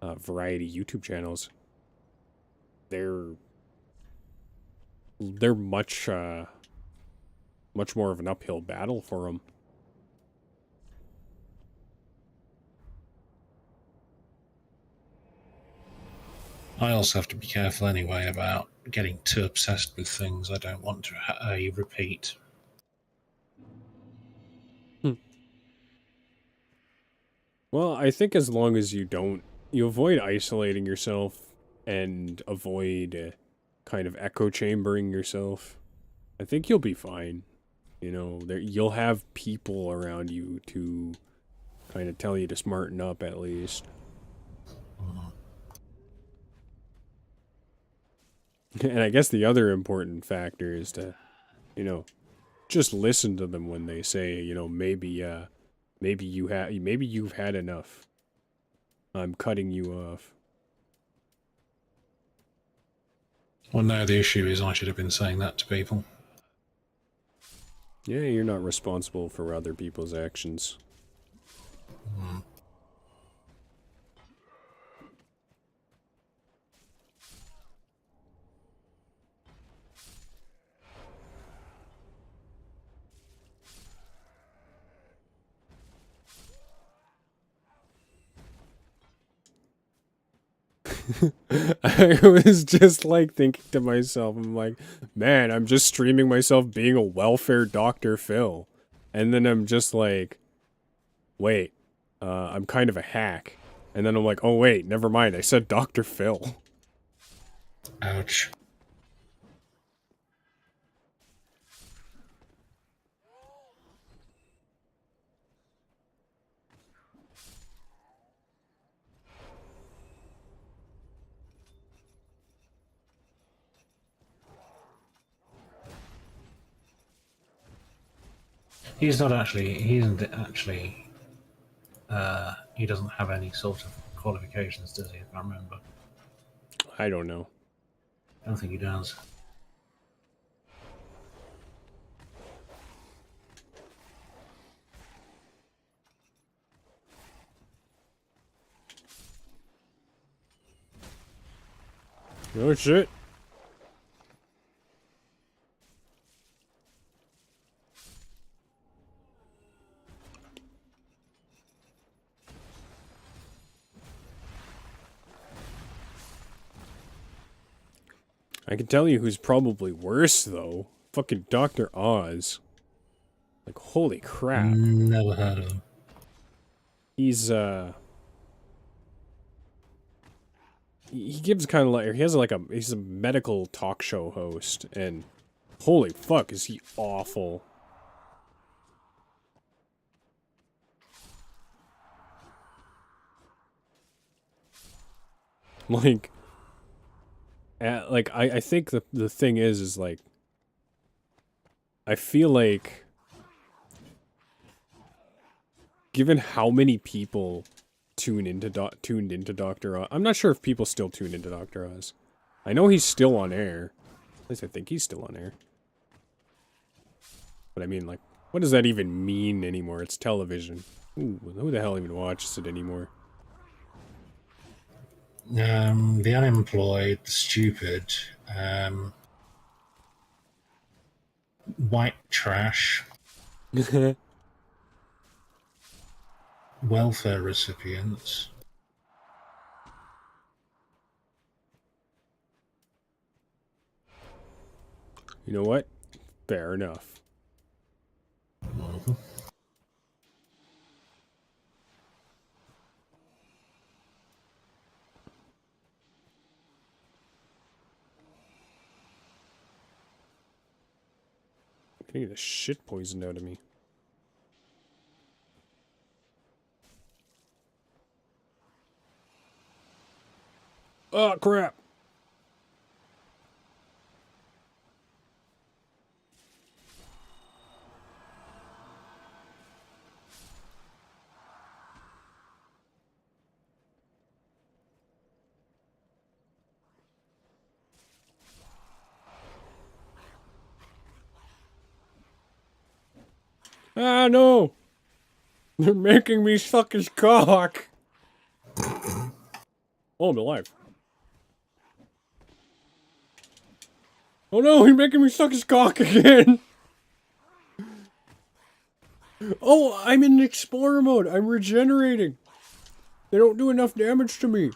variety YouTube channels. They're much much more of an uphill battle for them. I also have to be careful anyway about getting too obsessed with things I don't want to repeat. Well, I think as long as you avoid isolating yourself and avoid kind of echo chambering yourself, I think you'll be fine. You know, you'll have people around you to kind of tell you to smarten up at least. And I guess the other important factor is to, you know, just listen to them when they say, you know, maybe you've had enough. I'm cutting you off. Well, no, the issue is I should have been saying that to people. Yeah, you're not responsible for other people's actions. I was just like thinking to myself, I'm like, man, I'm just streaming myself being a welfare Dr. Phil. And then I'm just like, wait, I'm kind of a hack. And then I'm like, oh wait, never mind, I said Dr. Phil. Ouch. He's not actually. He isn't actually. He doesn't have any sort of qualifications, does he? I can't remember. I don't know. I don't think he does. Oh shit. I can tell you who's probably worse, though. Fucking Dr. Oz. Like, holy crap. Never heard of him. He's, he gives kind of like, he has like he's a medical talk show host, and holy fuck, is he awful. Like, I think the thing is like, I feel like, given how many people tuned into Dr. Oz, I'm not sure if people still tune into Dr. Oz. I know he's still on air. At least I think he's still on air. But I mean, like, what does that even mean anymore? It's television. Ooh, who the hell even watches it anymore? The unemployed, the stupid, white trash, welfare recipients. You know what? Fair enough. Mm-hmm. I'm gonna get the shit poisoned out of me. Oh, crap! Ah, no! They're making me suck his cock! Oh, I'm alive. Oh no, he's making me suck his cock again! Oh, I'm in explorer mode. I'm regenerating. They don't do enough damage to me.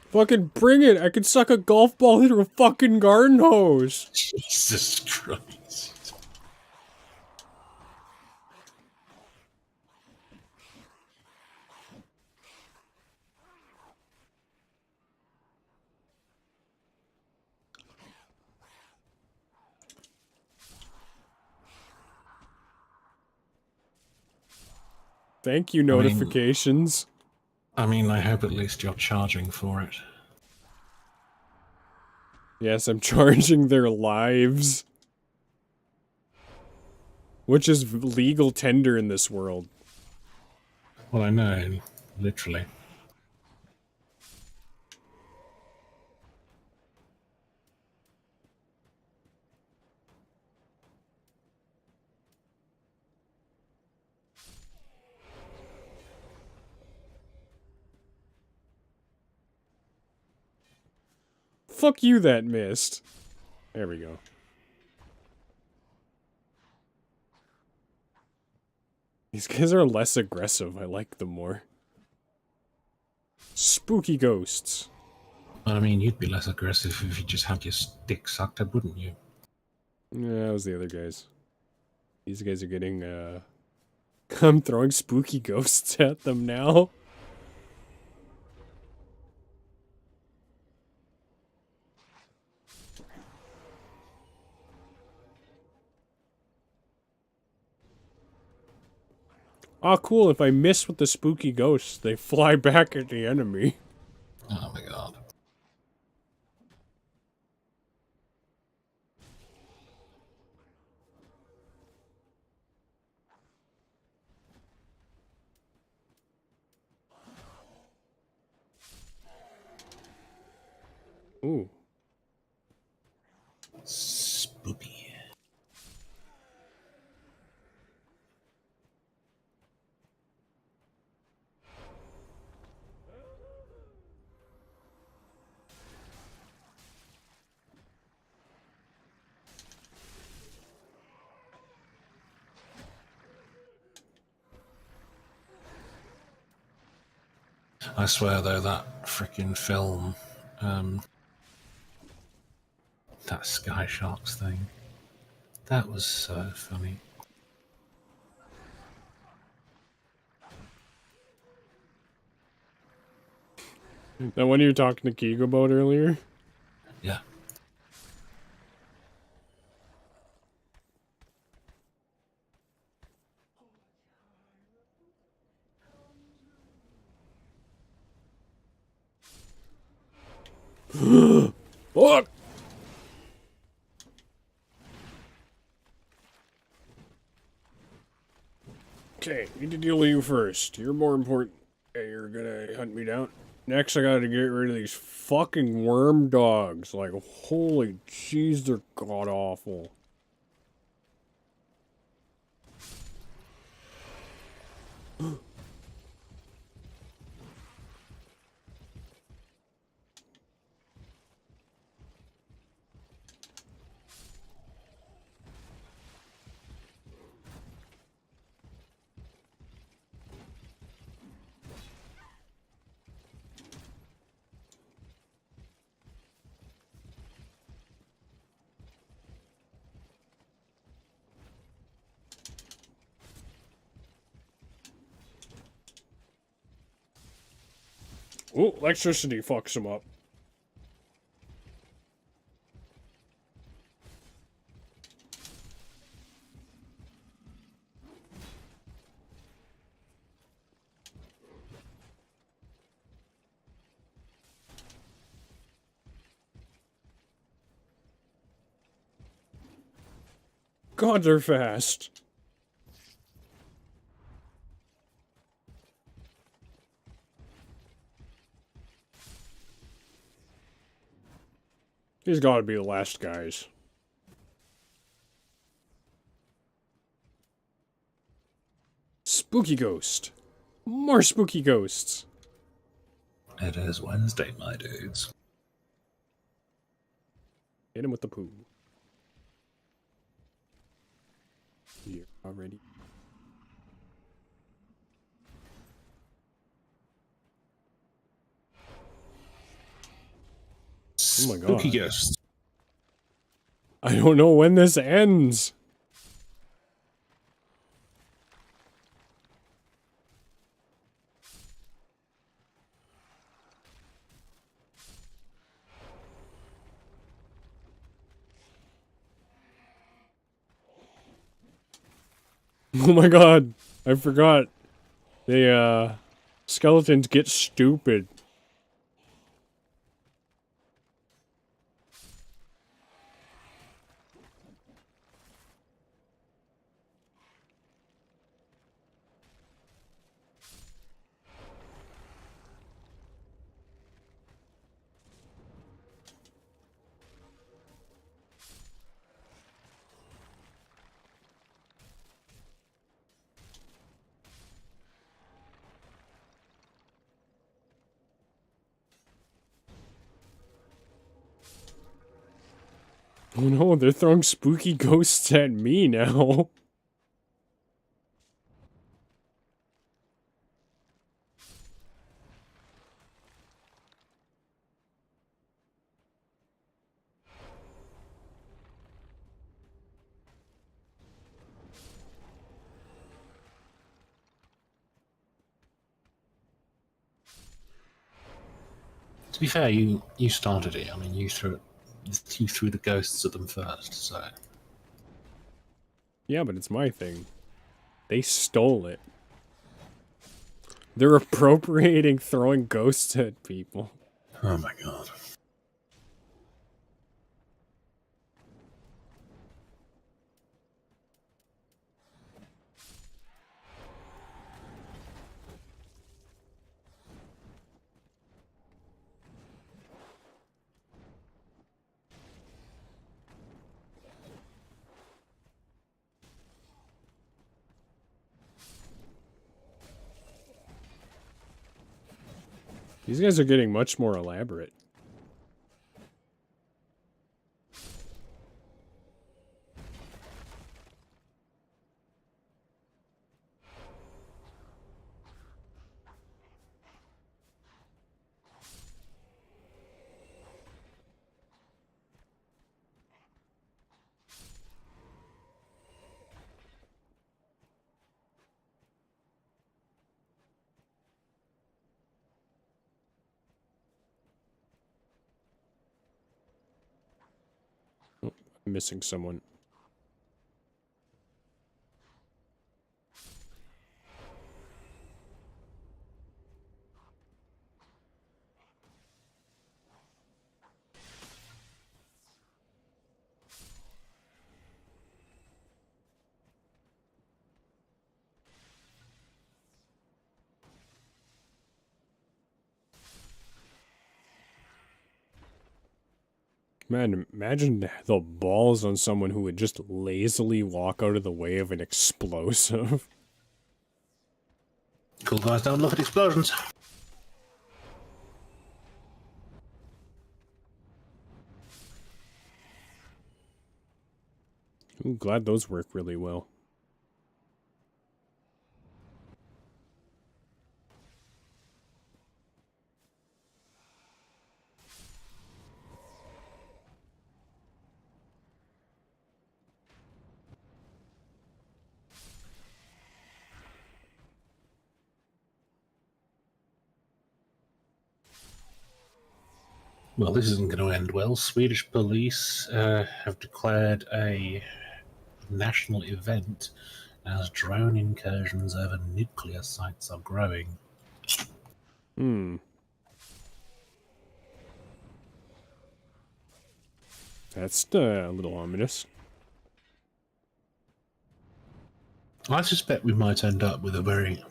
Fucking bring it. I can suck a golf ball through a fucking garden hose. Jesus Christ. Thank you, notifications. I mean, I hope at least you're charging for it. Yes, I'm charging their lives. Which is legal tender in this world. Well, I know, literally. Fuck you, that missed. There we go. These guys are less aggressive. I like them more. Spooky ghosts. Well, I mean, you'd be less aggressive if you just had your dick sucked up, wouldn't you? Yeah, that was the other guys. These guys are getting, I'm throwing spooky ghosts at them now. Ah, cool. If I miss with the spooky ghosts, they fly back at the enemy. Oh my god. Ooh. Spooky. I swear though, that freaking film, that Sky Sharks thing, that was so funny. That one you were talking to Keeg about earlier? Yeah. Fuck! Okay, need to deal with you first. You're more important. Okay, you're gonna hunt me down. Next, I gotta get rid of these fucking worm dogs. Like, holy jeez, they're god-awful. Oh, electricity fucks them up. God, they're fast. These gotta be the last guys. Spooky ghost. More spooky ghosts. It is Wednesday, my dudes. Hit him with the poo. Here already. Oh my god. Spooky ghosts. I don't know when this ends. Oh my god. I forgot. The, skeletons get stupid. Oh no, they're throwing spooky ghosts at me now. be fair, you started it. I mean, you threw the ghosts at them first, so. Yeah, but it's my thing. They stole it. They're appropriating throwing ghosts at people. Oh my god. These guys are getting much more elaborate. Oh, I'm missing someone. Man, imagine the balls on someone who would just lazily walk out of the way of an explosive. Cool guys don't look at explosions. I'm glad those work really well. Well, this isn't going to end well. Swedish police have declared a national event as drone incursions over nuclear sites are growing. Hmm. That's a little ominous. I suspect we might end up with a very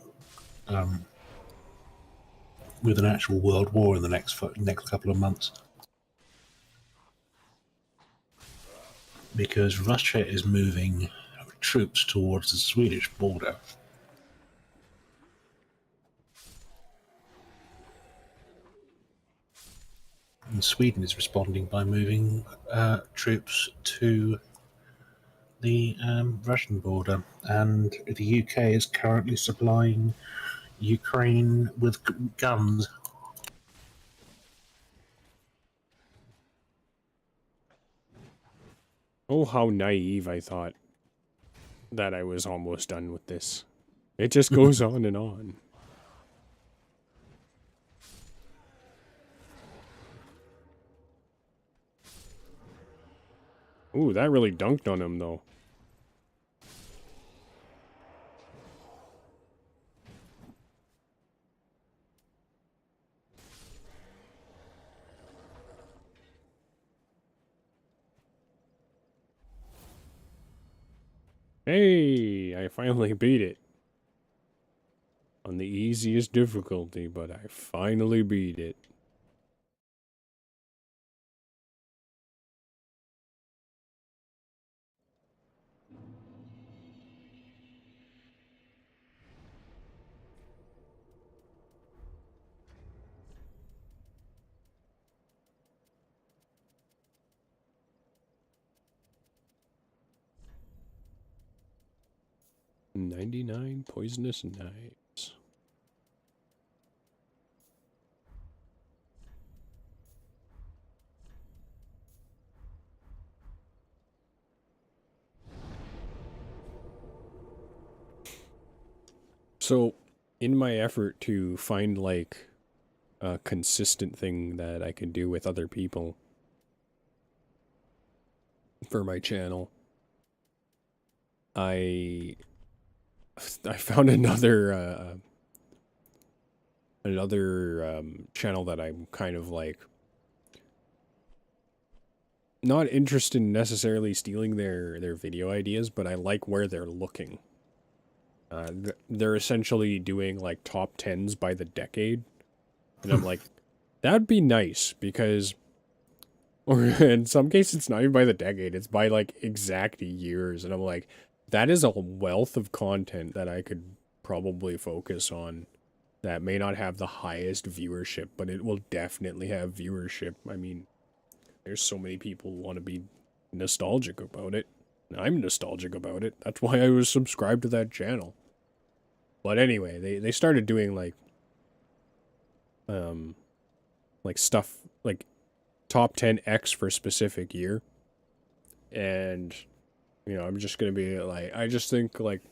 with an actual world war in the next couple of months, because Russia is moving troops towards the Swedish border. And Sweden is responding by moving troops to the Russian border, and the UK is currently supplying Ukraine with guns. Oh, how naive I thought that I was almost done with this. It just goes on and on. Ooh, that really dunked on him, though. Hey, I finally beat it. On the easiest difficulty, but I finally beat it. "99 poisonous knives." So, in my effort to find, like, a consistent thing that I can do with other people for my channel. I found another channel that I'm kind of like not interested in necessarily stealing their video ideas, but I like where they're looking. They're essentially doing like top tens by the decade, and I'm like, that'd be nice because, or in some cases, it's not even by the decade; it's by like exact years, and I'm like, that is a wealth of content that I could probably focus on. That may not have the highest viewership, but it will definitely have viewership. I mean, there's so many people who want to be nostalgic about it. I'm nostalgic about it. That's why I was subscribed to that channel. But anyway, they started doing like stuff like top 10x for a specific year. And I'm just going to be like, I just think like,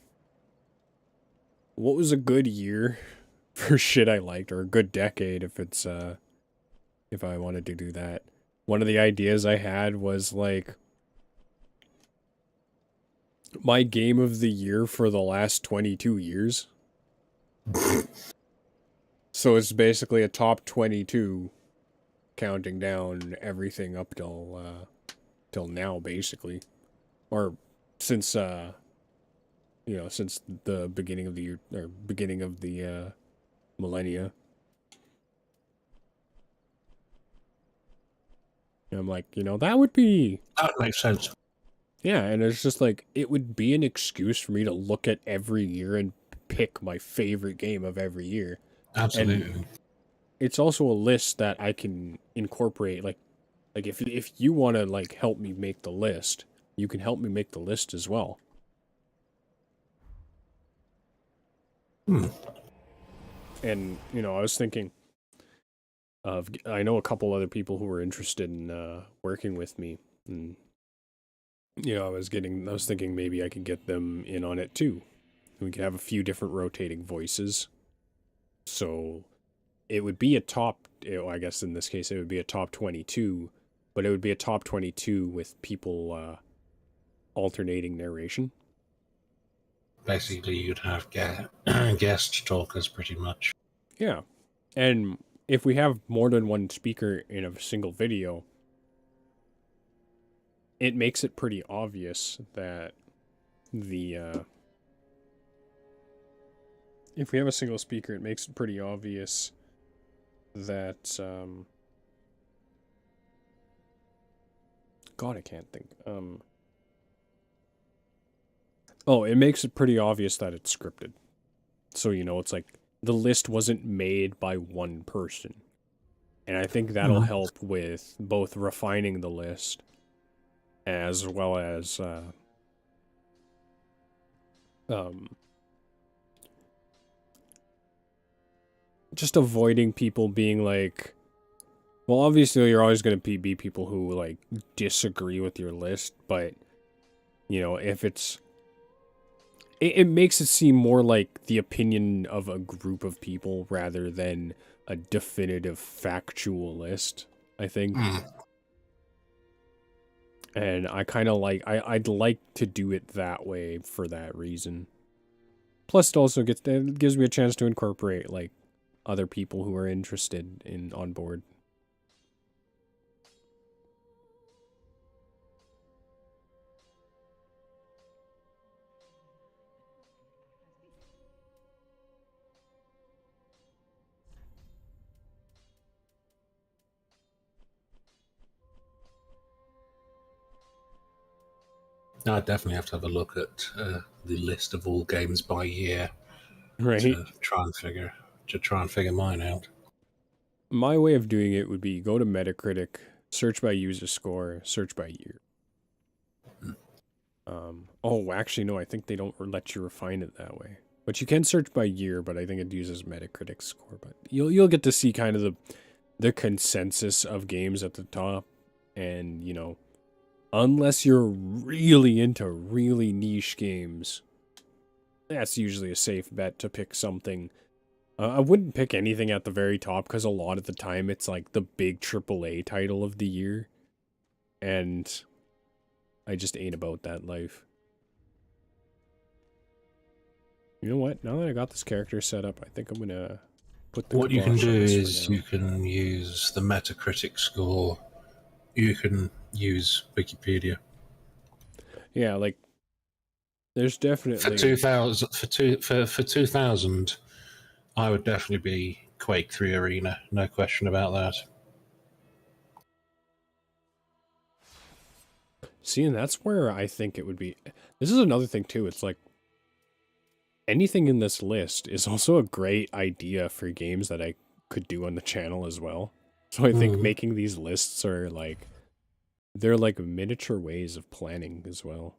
what was a good year for shit I liked, or a good decade if it's if I wanted to do that. One of the ideas I had was like my game of the year for the last 22 years. So it's basically a top 22 counting down everything up till now basically. Or since since the beginning of the year, or beginning of the millennia. And I'm like, that would be... That makes sense. Yeah, and it's just like, it would be an excuse for me to look at every year and pick my favorite game of every year. Absolutely. And it's also a list that I can incorporate. Like if you want to like help me make the list, you can help me make the list as well. And I was thinking of, I know a couple other people who were interested in working with me, and I was thinking maybe I could get them in on it too. We could have a few different rotating voices. So it would be a top, I guess in this case it would be a top 22, but it would be a top 22 with people alternating narration. Basically, you'd have guest talkers pretty much. Yeah. And if we have more than one speaker in a single video, it makes it pretty obvious that if we have a single speaker, it makes it pretty obvious that God, I can't think. Oh, it makes it pretty obvious that it's scripted. So it's like the list wasn't made by one person. And I think that'll help with both refining the list as well as just avoiding people being like, well, obviously you're always going to be people who like disagree with your list, but if it makes it seem more like the opinion of a group of people rather than a definitive factual list, I think. And I kind of like, I'd like to do it that way for that reason. Plus, it gives me a chance to incorporate like other people who are interested in on board. I definitely have to have a look at the list of all games by year, right? To try and figure mine out. My way of doing it would be go to Metacritic, search by user score, search by year. Oh, actually, no, I think they don't let you refine it that way. But you can search by year, but I think it uses Metacritic score. But you'll get to see kind of the consensus of games at the top, and unless you're really into really niche games, that's usually a safe bet to pick something I wouldn't pick anything at the very top because a lot of the time it's like the big AAA title of the year, and I just ain't about that life. You know what? Now that I got this character set up, I think I'm gonna put the What you can kibosh do on this for is now. you can use the Metacritic score. You can use Wikipedia. Yeah, like there's For definitely 2000, for 2000, I would definitely be Quake 3 Arena. No question about that. see, and that's where I think it would be. This is another thing too. It's like anything in this list is also a great idea for games that I could do on the channel as well. So I think Mm. making these lists are like they're like miniature ways of planning as well.